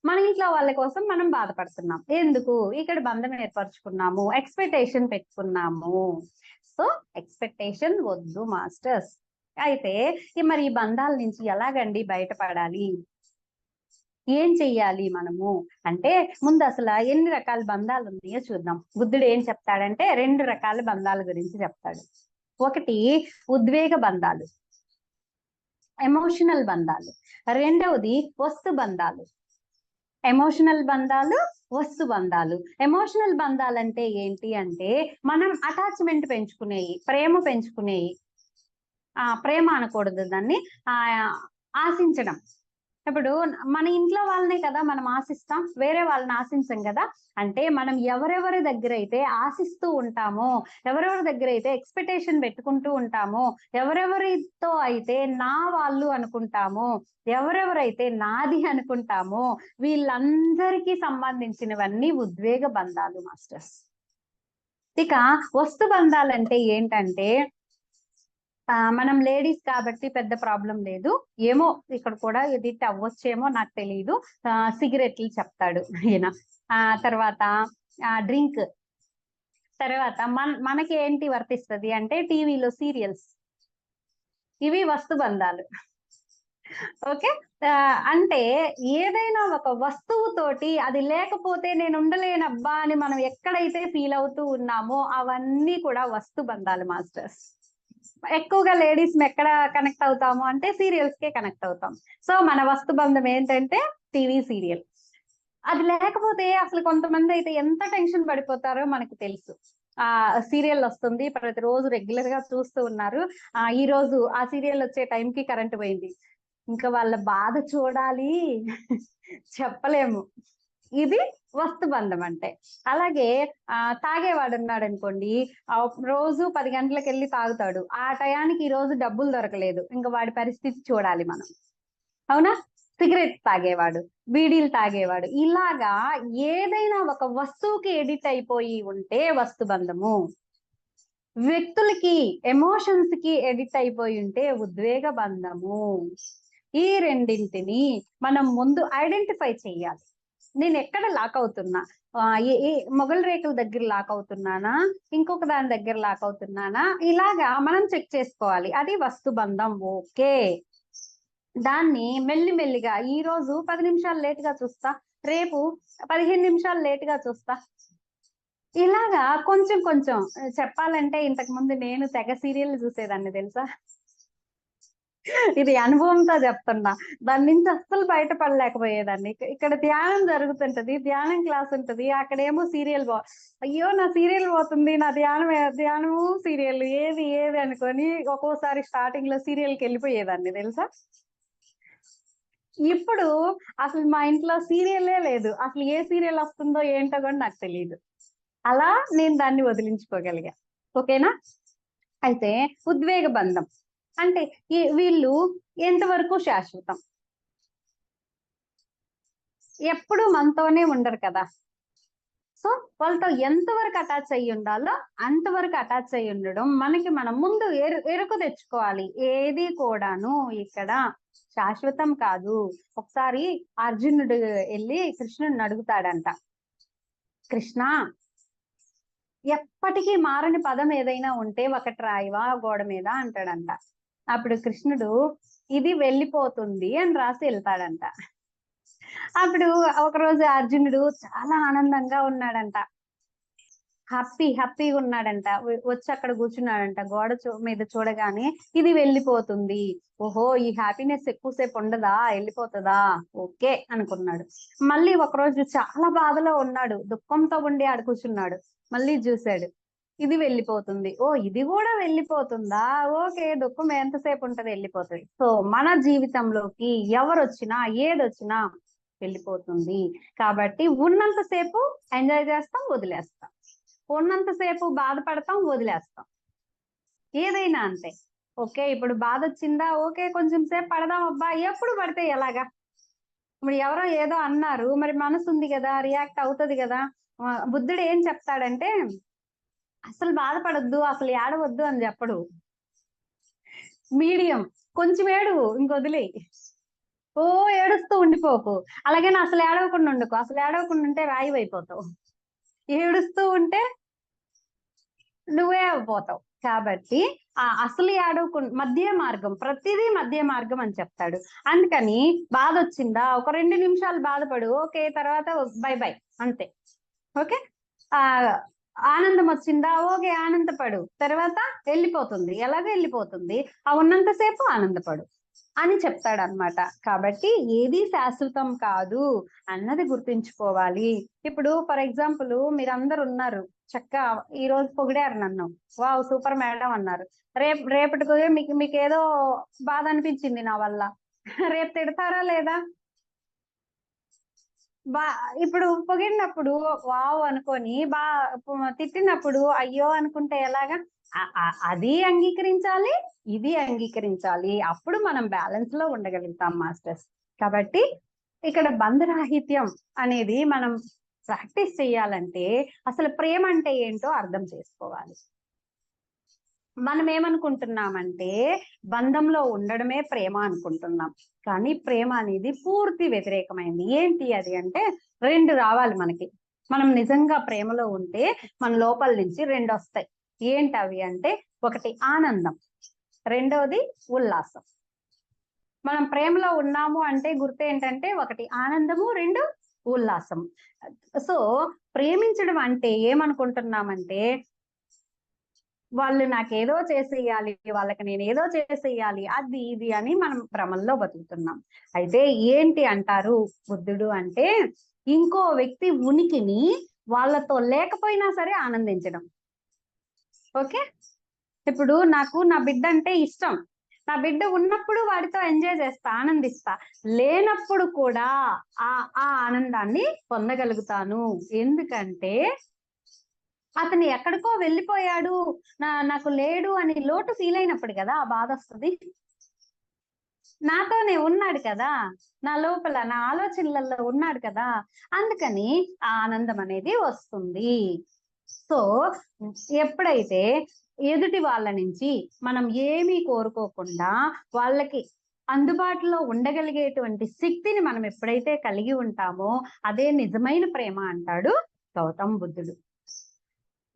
మన ఇంట్లో వాళ్ళ కోసం మనం బాధపడుతున్నాం. ఎందుకు? ఇక్కడ బంధం ఏర్పరచుకున్నాము, ఎక్స్పెక్టేషన్ పెట్టుకున్నాము. సో ఎక్స్పెక్టేషన్ వద్దు మాస్టర్స్. అయితే మరి ఈ బంధాల నుంచి ఎలాగండి బయటపడాలి, ఏం చెయ్యాలి మనము అంటే ముందు అసలు ఎన్ని రకాల బంధాలు ఉన్నాయో చూద్దాం. బుద్ధుడు ఏం చెప్తాడంటే 2 రకాల బంధాల గురించి చెప్తాడు. ఒకటి ఉద్వేగ బంధాలు, ఎమోషనల్ బంధాలు. రెండవది వస్తు బంధాలు. ఎమోషనల్ బంధాలు, వస్తు బంధాలు. ఎమోషనల్ బంధాలు అంటే ఏంటి అంటే మనం అటాచ్మెంట్ పెంచుకునేవి, ప్రేమ పెంచుకునేవి. ప్రేమ అనకూడదు దాన్ని, ఆశించడం. ఇప్పుడు మన ఇంట్లో వాళ్ళనే కదా మనం ఆశిస్తాం, వేరే వాళ్ళని ఆశించం కదా. అంటే మనం ఎవరెవరి దగ్గర అయితే ఆశిస్తూ ఉంటామో, ఎవరెవరి దగ్గర అయితే ఎక్స్పెక్టేషన్ పెట్టుకుంటూ ఉంటామో, ఎవరెవరితో అయితే నా వాళ్ళు అనుకుంటామో, ఎవరెవరైతే నాది అనుకుంటామో వీళ్ళందరికీ సంబంధించినవన్నీ ఉద్వేగ బంధాలు మాస్టర్స్. ఇక వస్తు బంధాలంటే ఏంటంటే మనం లేడీస్ కాబట్టి పెద్ద ప్రాబ్లం లేదు, ఏమో ఇక్కడ కూడా ఎడిట్ అవ్వచ్చేమో నాకు తెలియదు. సిగరెట్లు చెప్తాడు ఈయన. తర్వాత డ్రింక్. తర్వాత మనకి ఏంటి వర్తిస్తుంది అంటే టీవీలో సీరియల్స్, ఇవి వస్తు బంధాలు. ఓకే. అంటే ఏదైనా ఒక వస్తువుతోటి అది లేకపోతే నేను ఉండలేనబ్బా అని మనం ఎక్కడైతే ఫీల్ అవుతూ ఉన్నామో అవన్నీ కూడా వస్తు బంధాలు మాస్టర్స్. ఎక్కువగా లేడీస్ ఎక్కడ కనెక్ట్ అవుతాము అంటే సీరియల్స్ కే కనెక్ట్ అవుతాం. సో మన వస్తు బంధం ఏంటంటే టీవీ సీరియల్. అది లేకపోతే అసలు కొంతమంది అయితే ఎంత టెన్షన్ పడిపోతారో మనకు తెలుసు. సీరియల్ వస్తుంది, ప్రతిరోజు రెగ్యులర్ గా చూస్తూ ఉన్నారు, ఈ రోజు ఆ సీరియల్ వచ్చే టైంకి కరెంట్ పోయింది, ఇంకా వాళ్ళ బాధ చూడాలి చెప్పలేము. ఇది వస్తు బంధం అంటే. అలాగే తాగేవాడు ఉన్నాడు అనుకోండి, రోజు 10 గంటలకు వెళ్ళి తాగుతాడు, ఆ టయానికి ఈ రోజు డబ్బులు దొరకలేదు, ఇంకా వాడి పరిస్థితి చూడాలి మనం, అవునా? సిగరెట్ తాగేవాడు, బీడీలు తాగేవాడు, ఇలాగా ఏదైనా ఒక వస్తువుకి ఎడిట్ అయిపోయి ఉంటే వస్తు బంధము. వ్యక్తులకి, ఎమోషన్స్ కి ఎడిట్ అయిపోయి ఉంటే ఉద్వేగ బంధము. ఈ రెండింటిని మనం ముందు ఐడెంటిఫై చెయ్యాలి. నేను ఎక్కడ లాక్ అవుతున్నా, మొగల్ రేకుల దగ్గర లాక్ అవుతున్నానా, ఇంకొక దాని దగ్గర లాక్ అవుతున్నానా, ఇలాగా మనం చెక్ చేసుకోవాలి. అది వస్తు బంధం. ఓకే, దాన్ని మెల్లిమెల్లిగా ఈ రోజు 10 నిమిషాలు లేట్ గా చూస్తా, రేపు 15 నిమిషాలు లేట్ గా చూస్తా, ఇలాగా కొంచెం కొంచెం. చెప్పాలంటే ఇంతకు ముందు నేను తెగ సీరియల్ చూసేదాన్ని తెలుసా, ఇది అనుభవంతో చెప్తున్నా. దాని నుంచి అస్సలు బయటపడలేకపోయేదాన్ని. ఇక్కడ ధ్యానం జరుగుతుంటది, ధ్యానం క్లాస్ ఉంటది, అక్కడేమో సీరియల్ అయ్యో నా సీరియల్ పోతుంది, నా ధ్యానము సీరియల్ ఏది ఏది అనుకొని ఒక్కోసారి స్టార్టింగ్ లో సీరియల్కి వెళ్ళిపోయేదాన్ని తెలుసా. ఇప్పుడు అసలు మా ఇంట్లో సీరియలే లేదు, అసలు ఏ సీరియల్ వస్తుందో ఏంటో కూడా నాకు తెలియదు. అలా నేను దాన్ని వదిలించుకోగలిగా. ఓకేనా? అయితే ఉద్వేగ బంధం అంటే వీళ్ళు ఎంతవరకు శాశ్వతం, ఎప్పుడు మనతోనే ఉండరు కదా. సో వాళ్ళతో ఎంతవరకు అటాచ్ అయ్యి ఉండాలో అంతవరకు అటాచ్ అయ్యి ఉండడం మనకి మనం ముందు ఎరుకు తెచ్చుకోవాలి. ఏది కూడాను ఇక్కడ శాశ్వతం కాదు. ఒకసారి అర్జునుడు వెళ్ళి కృష్ణుడిని అడుగుతాడంట, కృష్ణ ఎప్పటికీ మారని పదం ఏదైనా ఉంటే ఒకటి రాయివా గోడ మీద అంటాడంట. అప్పుడు కృష్ణుడు ఇది వెళ్ళిపోతుంది అని రాసి వెళ్తాడంట. అప్పుడు ఒకరోజు అర్జునుడు చాలా ఆనందంగా ఉన్నాడంట, హ్యాపీగా ఉన్నాడంట. వచ్చి అక్కడ కూర్చున్నాడంట, గోడ మీద చూడగానే ఇది వెళ్ళిపోతుంది, ఓహో ఈ హ్యాపీనెస్ ఎక్కువసేపు ఉండదా, వెళ్ళిపోతుందా, ఓకే అనుకున్నాడు. మళ్ళీ ఒకరోజు చాలా బాధలో ఉన్నాడు, దుఃఖంతో ఉండి ఆడ కూర్చున్నాడు, మళ్ళీ చూశాడు ఇది వెళ్ళిపోతుంది. ఓ ఇది కూడా వెళ్ళిపోతుందా, ఓకే, దుఃఖం ఎంతసేపు ఉంటది, వెళ్ళిపోతుంది. సో మన జీవితంలోకి ఎవరొచ్చినా ఏదొచ్చినా వెళ్ళిపోతుంది. కాబట్టి ఉన్నంతసేపు ఎంజాయ్ చేస్తాం, వదిలేస్తాం. ఉన్నంతసేపు బాధపడతాం, వదిలేస్తాం. ఏదైనా అంతే. ఓకే, ఇప్పుడు బాధ వచ్చిందా, ఓకే కొంచెం సేపు పడదాం, అబ్బా ఎప్పుడు పడితే ఎలాగా. ఇప్పుడు ఎవరో ఏదో అన్నారు, మరి మనసు ఉంది కదా, రియాక్ట్ అవుతుంది కదా. బుద్ధుడు ఏం చెప్తాడంటే, అసలు బాధపడొద్దు, అసలు ఏడవద్దు అని చెప్పడు. మీడియం, కొంచెం ఏడువు, ఇంకొదిలే. ఓ ఏడుస్తూ ఉండిపోకు, అలాగే అసలు ఏడవకుండా ఉండుకో. అసలు ఏడవకుండా ఉంటే రాయి అయిపోతావు, ఏడుస్తూ ఉంటే నువ్వే అయిపోతావు. కాబట్టి అసలు ఏడవకుండా మధ్య మార్గం, ప్రతిదీ మధ్య మార్గం అని చెప్తాడు. అందుకని బాధ వచ్చిందా, ఒక 2 నిమిషాలు బాధపడు, ఓకే, తర్వాత బై బై, అంతే. ఓకే, ఆనందం వచ్చిందా, ఓకే ఆనందపడు, తర్వాత వెళ్ళిపోతుంది, ఎలాగో వెళ్ళిపోతుంది. ఉన్నంతసేపు ఆనందపడు అని చెప్తాడు అనమాట. కాబట్టి ఏది శాశ్వతం కాదు అన్నది గుర్తుంచుకోవాలి. ఇప్పుడు ఫర్ ఎగ్జాంపుల్ మీరందరు ఉన్నారు, చక్కగా ఈ రోజు పొగిడారు నన్ను, వావ్ సూపర్ మేడం అన్నారు. రేపటికి మీకు ఏదో బాధ అనిపించింది నా వల్ల, రేపు తిడతారా లేదా? ఇప్పుడు పొగిడినప్పుడు వావ్ అనుకొని తిట్టినప్పుడు అయ్యో అనుకుంటే ఎలాగా? అది అంగీకరించాలి, ఇది అంగీకరించాలి. అప్పుడు మనం బ్యాలెన్స్ లో ఉండగలుగుతాం మాస్టర్స్. కాబట్టి ఇక్కడ బంధరాహిత్యం అనేది మనం ప్రాక్టీస్ చేయాలంటే అసలు ప్రేమ అంటే ఏంటో అర్థం చేసుకోవాలి. మనం ఏమనుకుంటున్నామంటే బంధంలో ఉండడమే ప్రేమ అనుకుంటున్నాం, కానీ ప్రేమ అనేది పూర్తి వ్యతిరేకమైంది. ఏంటి అది అంటే 2 రావాలి మనకి. మనం నిజంగా ప్రేమలో ఉంటే మన లోపల నుంచి 2 వస్తాయి. ఏంటి అవి అంటే, ఒకటి ఆనందం, రెండోది ఉల్లాసం. మనం ప్రేమలో ఉన్నాము అంటే గుర్తు ఏంటంటే, ఒకటి ఆనందము, 2 ఉల్లాసం. సో ప్రేమించడం అంటే ఏమనుకుంటున్నామంటే, వాళ్ళు నాకేదో చేసేయాలి, వాళ్ళకి నేను ఏదో చేసేయాలి, అది ఇది అని మనం భ్రమల్లో బతుకుతున్నాం. అయితే ఏంటి అంటారు బుద్ధుడు అంటే, ఇంకో వ్యక్తి ఉనికిని వాళ్ళతో లేకపోయినా సరే ఆనందించడం. ఓకే, ఇప్పుడు నాకు నా బిడ్డ అంటే ఇష్టం, నా బిడ్డ ఉన్నప్పుడు వాడితో ఎంజాయ్ చేస్తా, ఆనందిస్తా. లేనప్పుడు కూడా ఆ ఆనందాన్ని పొందగలుగుతాను. ఎందుకంటే అతను ఎక్కడికో వెళ్ళిపోయాడు, నాకు లేడు అని లోటు ఫీల్ అయినప్పుడు కదా ఆ బాధ వస్తుంది. నాతోనే ఉన్నాడు కదా, నా లోపల నా ఆలోచనలలో ఉన్నాడు కదా, అందుకని ఆ ఆనందం అనేది వస్తుంది. సో ఎప్పుడైతే ఎదుటి వాళ్ళ నుంచి మనం ఏమీ కోరుకోకుండా వాళ్ళకి అందుబాటులో ఉండగలిగేటువంటి శక్తిని మనం ఎప్పుడైతే కలిగి ఉంటామో అదే నిజమైన ప్రేమ అంటాడు గౌతమ బుద్ధుడు.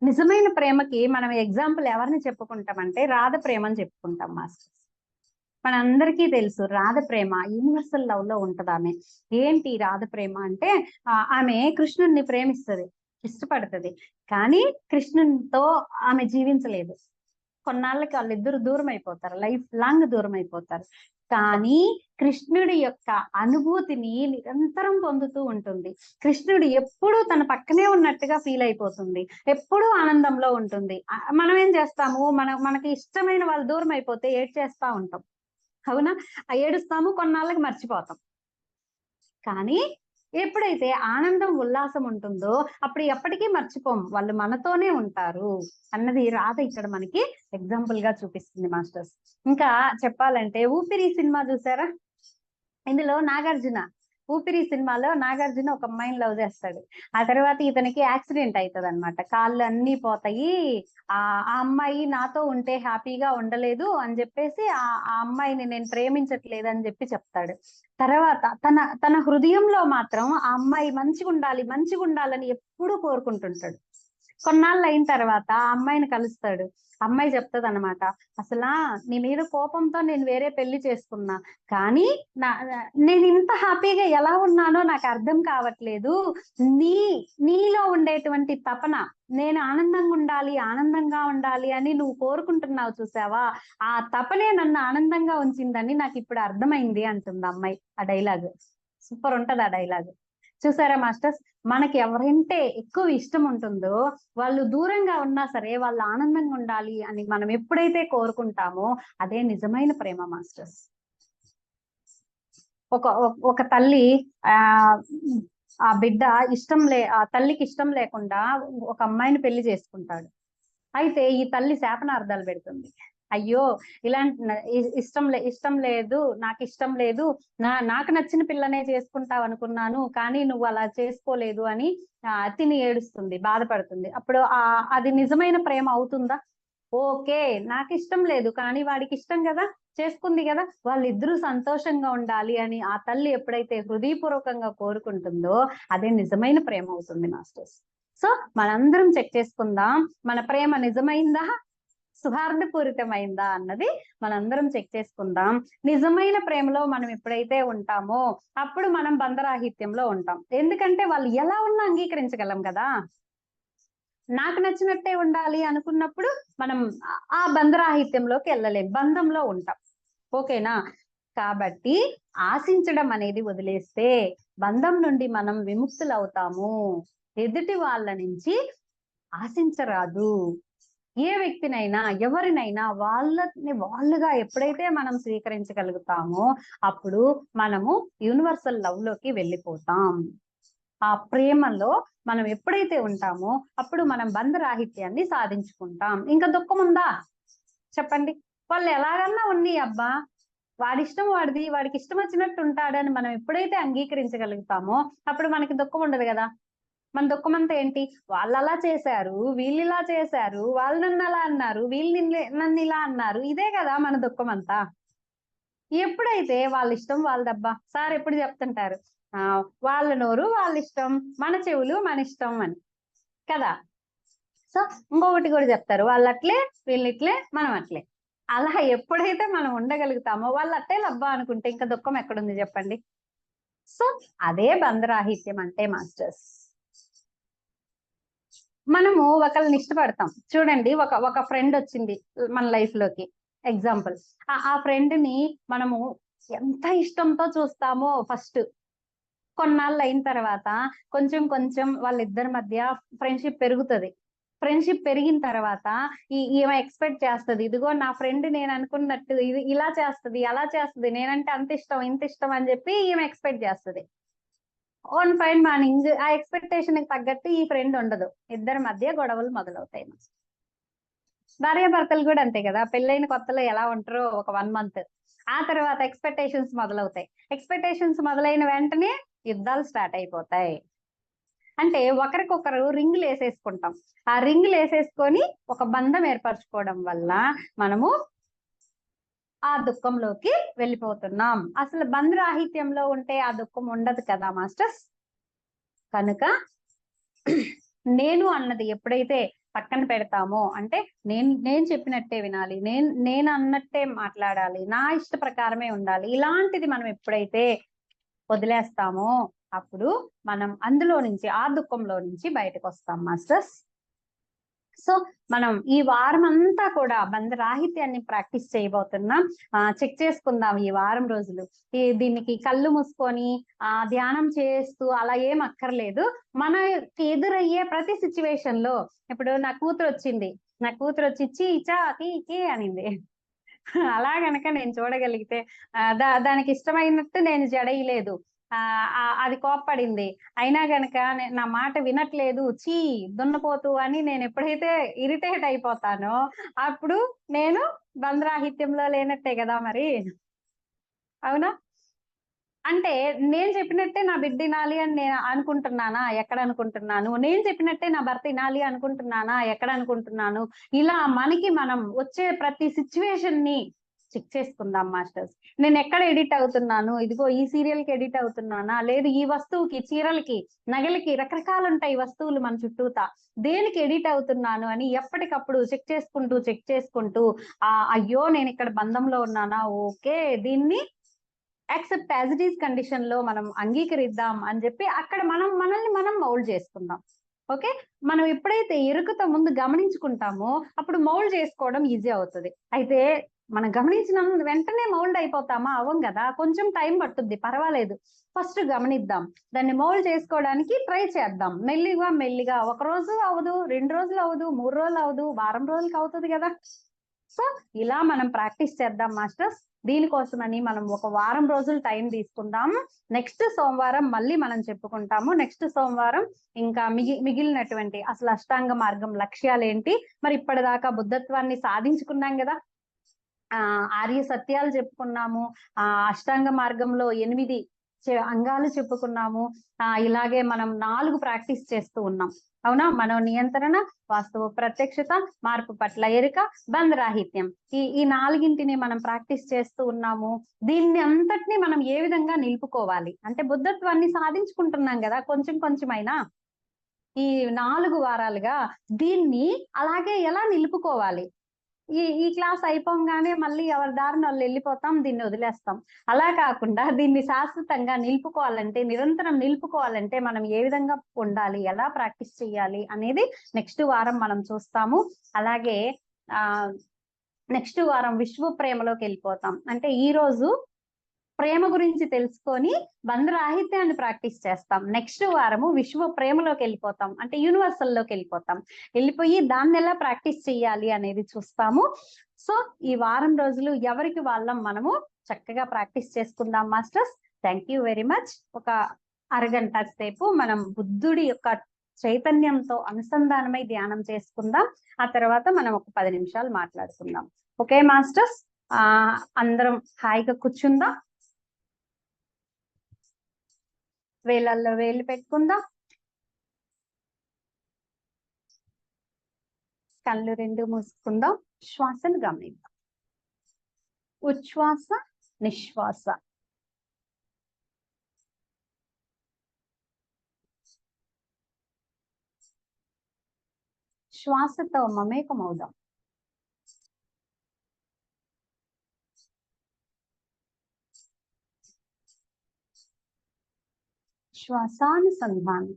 నిజమైన ప్రేమకి మనం ఎగ్జాంపుల్ ఎవరిని చెప్పుకుంటామంటే రాధ ప్రేమ అని చెప్పుకుంటాం మాస్టర్. మనందరికీ తెలుసు రాధ ప్రేమ యూనివర్సల్ లవ్ లో ఉంటది. ఆమె ఏంటి రాధ ప్రేమ అంటే, ఆమె కృష్ణుడిని ప్రేమిస్తుంది, ఇష్టపడుతుంది, కానీ కృష్ణునితో ఆమె జీవించలేదు. కొన్నాళ్ళకి వాళ్ళిద్దరు దూరం అయిపోతారు, లైఫ్ లాంగ్ దూరం అయిపోతారు. కానీ కృష్ణుడి యొక్క అనుభూతిని నిరంతరం పొందుతూ ఉంటుంది. కృష్ణుడు ఎప్పుడూ తన పక్కనే ఉన్నట్టుగా ఫీల్ అయిపోతుంది, ఎప్పుడూ ఆనందంలో ఉంటుంది. మనం ఏం చేస్తాము, మనకి ఇష్టమైన వాళ్ళు దూరం అయిపోతే ఏడ్చేస్తా ఉంటాం, అవునా? ఏడుస్తాము, కొన్నాళ్ళకి మర్చిపోతాం. కానీ ఎప్పుడైతే ఆనందం ఉల్లాసం ఉంటుందో అప్పుడు ఎప్పటికీ మర్చిపోం, వాళ్ళు మనతోనే ఉంటారు అన్నది రాధ ఇక్కడ మనకి ఎగ్జాంపుల్ గా చూపిస్తుంది మాస్టర్స్. ఇంకా చెప్పాలంటే ఊపిరి సినిమా చూసారా? ఇందులో నాగార్జున, ఊపిరి సినిమాలో నాగార్జున ఒక అమ్మాయిని లవ్ చేస్తాడు. ఆ తర్వాత ఇతనికి యాక్సిడెంట్ అవుతుంది అనమాట, కాళ్ళు అన్ని పోతాయి. ఆ అమ్మాయి నాతో ఉంటే హ్యాపీగా ఉండలేదు అని చెప్పేసి ఆ అమ్మాయిని నేను ప్రేమించట్లేదు అని చెప్పి చెప్తాడు. తర్వాత తన హృదయంలో మాత్రం ఆ అమ్మాయి మంచిగా ఉండాలని ఎప్పుడూ కోరుకుంటుంటాడు. కొన్నాళ్ళు అయిన తర్వాత ఆ అమ్మాయిని కలుస్తాడు. అమ్మాయి చెప్తుంది అనమాట, అసలా నీ మీద కోపంతో నేను వేరే పెళ్లి చేసుకున్నా, కానీ నేను ఇంత హ్యాపీగా ఎలా ఉన్నానో నాకు అర్థం కావట్లేదు. నీలో ఉండేటువంటి తపన, నేను ఆనందంగా ఉండాలి అని నువ్వు కోరుకుంటున్నావు చూసావా, ఆ తపనే నన్ను ఆనందంగా ఉంచిందని నాకు ఇప్పుడు అర్థమైంది అంటుంది అమ్మాయి. ఆ డైలాగ్ సూపర్ ఉంటది, ఆ డైలాగ్ చూసారా మాస్టర్స్, మనకి ఎవరంటే ఎక్కువ ఇష్టం ఉంటుందో వాళ్ళు దూరంగా ఉన్నా సరే వాళ్ళు ఆనందంగా ఉండాలి అని మనం ఎప్పుడైతే కోరుకుంటామో అదే నిజమైన ప్రేమ మాస్టర్స్. ఒక తల్లి ఆ ఆ బిడ్డ ఆ తల్లికి ఇష్టం లేకుండా ఒక అమ్మాయిని పెళ్లి చేసుకుంటాడు. అయితే ఈ తల్లి శాపనార్థాలు పెడుతుంది. అయ్యో ఇలాంటి ఇష్టం లేదు, నాకు ఇష్టం లేదు, నాకు నచ్చిన పిల్లనే చేసుకుంటావు అనుకున్నాను, కానీ నువ్వు అలా చేసుకోలేదు అని తిని ఏడుస్తుంది, బాధపడుతుంది. అప్పుడు అది నిజమైన ప్రేమ అవుతుందా? ఓకే, నాకు ఇష్టం లేదు కానీ వాడికి ఇష్టం కదా, చేసుకుంది కదా, వాళ్ళిద్దరూ సంతోషంగా ఉండాలి అని ఆ తల్లి ఎప్పుడైతే హృదయపూర్వకంగా కోరుకుంటుందో అదే నిజమైన ప్రేమ అవుతుంది మాస్టర్స్. సో మనందరం చెక్ చేసుకుందాం, మన ప్రేమ నిజమైందా, సుహార్దపూరితమైందా అన్నది మనందరం చెక్ చేసుకుందాం. నిజమైన ప్రేమలో మనం ఎప్పుడైతే ఉంటామో అప్పుడు మనం బంధరాహిత్యంలో ఉంటాం. ఎందుకంటే వాళ్ళు ఎలా ఉన్నా అంగీకరించగలం కదా. నాకు నచ్చినట్టే ఉండాలి అనుకున్నప్పుడు మనం ఆ బంధరాహిత్యంలోకి వెళ్ళలేం, బంధంలో ఉంటాం. ఓకేనా? కాబట్టి ఆశించడం అనేది వదిలేస్తే బంధం నుండి మనం విముక్తులవుతాము. ఎదుటి వాళ్ళ నుంచి ఆశించరాదు. ఏ వ్యక్తినైనా ఎవరినైనా వాళ్ళుగా ఎప్పుడైతే మనం స్వీకరించగలుగుతామో అప్పుడు మనము యూనివర్సల్ లవ్ లోకి వెళ్ళిపోతాం. ఆ ప్రేమలో మనం ఎప్పుడైతే ఉంటామో అప్పుడు మనం బంధరాహిత్యాన్ని సాధించుకుంటాం. ఇంకా దుఃఖం ఉందా చెప్పండి? వాళ్ళు ఎలాగన్నా ఉన్ని అబ్బా, వాడిష్టం వాడిది, వాడికి ఇష్టం వచ్చినట్టు ఉంటాడని మనం ఎప్పుడైతే అంగీకరించగలుగుతామో అప్పుడు మనకి దుఃఖం ఉండదు కదా. మన దుఃఖం అంతా ఏంటి? వాళ్ళు అలా చేశారు, వీళ్ళు ఇలా చేశారు, వాళ్ళు నన్ను అలా అన్నారు, వీళ్ళు నన్ను ఇలా అన్నారు, ఇదే కదా మన దుఃఖం అంతా. ఎప్పుడైతే వాళ్ళ ఇష్టం వాళ్ళదబ్బా, సార్ ఎప్పుడు చెప్తుంటారు, వాళ్ళ నోరు వాళ్ళ ఇష్టం, మన చెవులు మన ఇష్టం అని కదా. సో ఇంకొకటి కూడా చెప్తారు, వాళ్ళు అట్లే వీళ్ళు ఇట్లే మనం అట్లే. అలా ఎప్పుడైతే మనం ఉండగలుగుతామో వాళ్ళు అట్టే లబ్బా అనుకుంటే ఇంకా దుఃఖం ఎక్కడుంది చెప్పండి. సో అదే బంధరాహిత్యం అంటే మాస్టర్స్. మనము ఒకళ్ళని ఇష్టపడతాం చూడండి, ఒక ఫ్రెండ్ వచ్చింది మన లైఫ్ లోకి, ఎగ్జాంపుల్. ఆ ఫ్రెండ్ ని మనము ఎంత ఇష్టంతో చూస్తామో ఫస్ట్, కొన్నాళ్ళు అయిన తర్వాత కొంచెం కొంచెం వాళ్ళిద్దరి మధ్య ఫ్రెండ్షిప్ పెరుగుతుంది. ఫ్రెండ్షిప్ పెరిగిన తర్వాత ఈమె ఎక్స్పెక్ట్ చేస్తుంది, ఇదిగో నా ఫ్రెండ్ నేను అనుకున్నట్టు ఇది ఇలా చేస్తుంది, అలా చేస్తుంది, నేనంటే అంత ఇష్టం ఇంత ఇష్టం అని చెప్పి ఈమె ఎక్స్పెక్ట్ చేస్తుంది. వన్ ఫైన్ మార్నింగ్ ఆ ఎక్స్పెక్టేషన్ కి తగ్గట్టు ఈ ఫ్రెండ్ ఉండదు, ఇద్దరి మధ్య గొడవలు మొదలవుతాయి. భార్యాభర్తలు కూడా అంతే కదా, పెళ్ళైన కొత్తలో ఎలా ఉంటారో ఒక 1 month, ఆ తర్వాత ఎక్స్పెక్టేషన్స్ మొదలవుతాయి. ఎక్స్పెక్టేషన్స్ మొదలైన వెంటనే యుద్ధాలు స్టార్ట్ అయిపోతాయి. అంటే ఒకరికొకరు రింగులు వేసేసుకుంటాం. ఆ రింగులు వేసేసుకొని ఒక బంధం ఏర్పరచుకోవడం వల్ల మనము ఆ దుఃఖంలోకి వెళ్ళిపోతున్నాం. అసలు బంధరాహిత్యంలో ఉంటే ఆ దుఃఖం ఉండదు కదా మాస్టర్స్. కనుక నేను అన్నది ఎప్పుడైతే పక్కన పెడతామో, అంటే నేను చెప్పినట్టే వినాలి, నేను అన్నట్టే మాట్లాడాలి, నా ఇష్ట ప్రకారమే ఉండాలి, ఇలాంటిది మనం ఎప్పుడైతే వదిలేస్తామో అప్పుడు మనం అందులో నుంచి, ఆ దుఃఖంలో నుంచి బయటకు వస్తాం మాస్టర్స్. సో మనం ఈ వారం అంతా కూడా బంధరాహిత్యాన్ని ప్రాక్టీస్ చేయబోతున్నాం. చెక్ చేసుకుందాం ఈ వారం రోజులు. దీనికి కళ్ళు మూసుకొని ధ్యానం చేస్తూ అలా ఏం అక్కర్లేదు. మనకి ఎదురయ్యే ప్రతి సిచ్యువేషన్ లో, ఇప్పుడు నా కూతురు వచ్చి చీచా కీ అనింది, అలా గనక నేను చూడగలిగితే దానికి ఇష్టమైనట్టు నేను జడయలేదు, అది కోప్పడింది, అయినా గనక నా మాట వినట్లేదు, చీ దున్నపోతూ అని నేను ఎప్పుడైతే ఇరిటేట్ అయిపోతానో అప్పుడు నేను బంధరాహిత్యంలో లేనట్టే కదా మరి, అవునా? అంటే నేను చెప్పినట్టే నా బిడ్డ వినాలి అని నేను అనుకుంటున్నానా? ఎక్కడ అనుకుంటున్నాను? నేను చెప్పినట్టే నా భర్త వినాలి అనుకుంటున్నానా? ఎక్కడ అనుకుంటున్నాను? ఇలా మనకి మనం వచ్చే ప్రతి సిచ్యువేషన్ ని చెక్ చేసుకుందాం మాస్టర్స్. నేను ఎక్కడ ఎడిట్ అవుతున్నాను? ఇదిగో ఈ సీరియల్ కి ఎడిట్ అవుతున్నానా, లేదు ఈ వస్తువుకి, చీరలకి, నగలకి, రకరకాలు ఉంటాయి వస్తువులు మన చుట్టూతా, దేనికి ఎడిట్ అవుతున్నాను అని ఎప్పటికప్పుడు చెక్ చేసుకుంటూ అయ్యో నేను ఇక్కడ బంధంలో ఉన్నానా, ఓకే దీన్ని accept as it is condition లో మనం అంగీకరిద్దాం అని చెప్పి అక్కడ మనల్ని మనం మౌల్డ్ చేసుకుందాం. ఓకే, మనం ఎప్పుడైతే ఎరుకతో ముందు గమనించుకుంటామో అప్పుడు మౌల్డ్ చేసుకోవడం ఈజీ అవుతుంది. అయితే మనం గమనించిన వెంటనే మౌల్డ్ అయిపోతామా? అవ్వం కదా, కొంచెం టైం పట్టుద్ది, పర్వాలేదు. ఫస్ట్ గమనిద్దాం, దాన్ని మౌల్డ్ చేసుకోవడానికి ట్రై చేద్దాం. మెల్లిగా మెల్లిగా, ఒక రోజు అవదు, 2 రోజులు అవదు, 3 రోజులు అవదు, వారం రోజులకి అవుతుంది కదా. సో ఇలా మనం ప్రాక్టీస్ చేద్దాం మాస్టర్స్. దీనికోసమని మనం ఒక వారం రోజులు టైం తీసుకుందాము. నెక్స్ట్ సోమవారం మళ్ళీ మనం చెప్పుకుంటాము. నెక్స్ట్ సోమవారం ఇంకా మిగిలినటువంటి అసలు అష్టాంగ మార్గం లక్ష్యాలు ఏంటి, మరి ఇప్పటిదాకా బుద్ధత్వాన్ని సాధించుకున్నాం కదా, ఆర్య సత్యాలు చెప్పుకున్నాము, అష్టాంగ మార్గంలో 8 అంగాలు చెప్పుకున్నాము. ఇలాగే మనం 4 ప్రాక్టీస్ చేస్తూ ఉన్నాం. అవునా? మనో నియంత్రణ, వాస్తవ ప్రత్యక్షత, మార్పు పట్ల ఎరుక, బంధరాహిత్యం, ఈ 4ంటిని మనం ప్రాక్టీస్ చేస్తూ ఉన్నాము. దీన్ని అంతటిని మనం ఏ విధంగా నిలుపుకోవాలి అంటే, బుద్ధత్వాన్ని సాధించుకుంటున్నాం కదా కొంచెం కొంచెమైనా, ఈ 4 వారాలుగా దీన్ని అలాగే ఎలా నిలుపుకోవాలి. ఈ క్లాస్ అయిపోగానే మళ్ళీ ఎవరి దారిన వాళ్ళు వెళ్ళిపోతాం, దీన్ని వదిలేస్తాం. అలా కాకుండా దీన్ని శాశ్వతంగా నిలుపుకోవాలంటే, నిరంతరం నిలుపుకోవాలంటే మనం ఏ విధంగా ఉండాలి, ఎలా ప్రాక్టీస్ చేయాలి అనేది నెక్స్ట్ వారం మనం చూస్తాము. అలాగే నెక్స్ట్ వారం విశ్వ ప్రేమలోకి వెళ్ళిపోతాం. అంటే ఈ రోజు ప్రేమ గురించి తెలుసుకొని బంధరాహిత్యాన్ని ప్రాక్టీస్ చేస్తాం. నెక్స్ట్ వారము విశ్వ ప్రేమలోకి వెళ్ళిపోతాం, అంటే యూనివర్సల్ లోకి వెళ్ళిపోయి దాన్ని ఎలా ప్రాక్టీస్ చేయాలి అనేది చూస్తాము. సో ఈ వారం రోజులు ఎవరికి వాళ్ళం మనము చక్కగా ప్రాక్టీస్ చేసుకుందాం masters. Thank you very much. ఒక అరగంట సేపు మనం బుద్ధుడి యొక్క చైతన్యంతో అనుసంధానమై ధ్యానం చేసుకుందాం. ఆ తర్వాత మనం ఒక 10 నిమిషాలు మాట్లాడుకుందాం. ఓకే మాస్టర్స్, అందరం హాయిగా కూర్చుందాం. వేలల్లో వేలు పెట్టుకుందాం. కళ్ళు 2 మూసుకుందాం. శ్వాసను గమనిద్దాం. ఉచ్ఛ్వాస, నిశ్వాస. శ్వాసతో మమేకమవుదాం. శ్వాసానుసంధానం.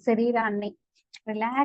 శరీరాన్ని రిలాక్స్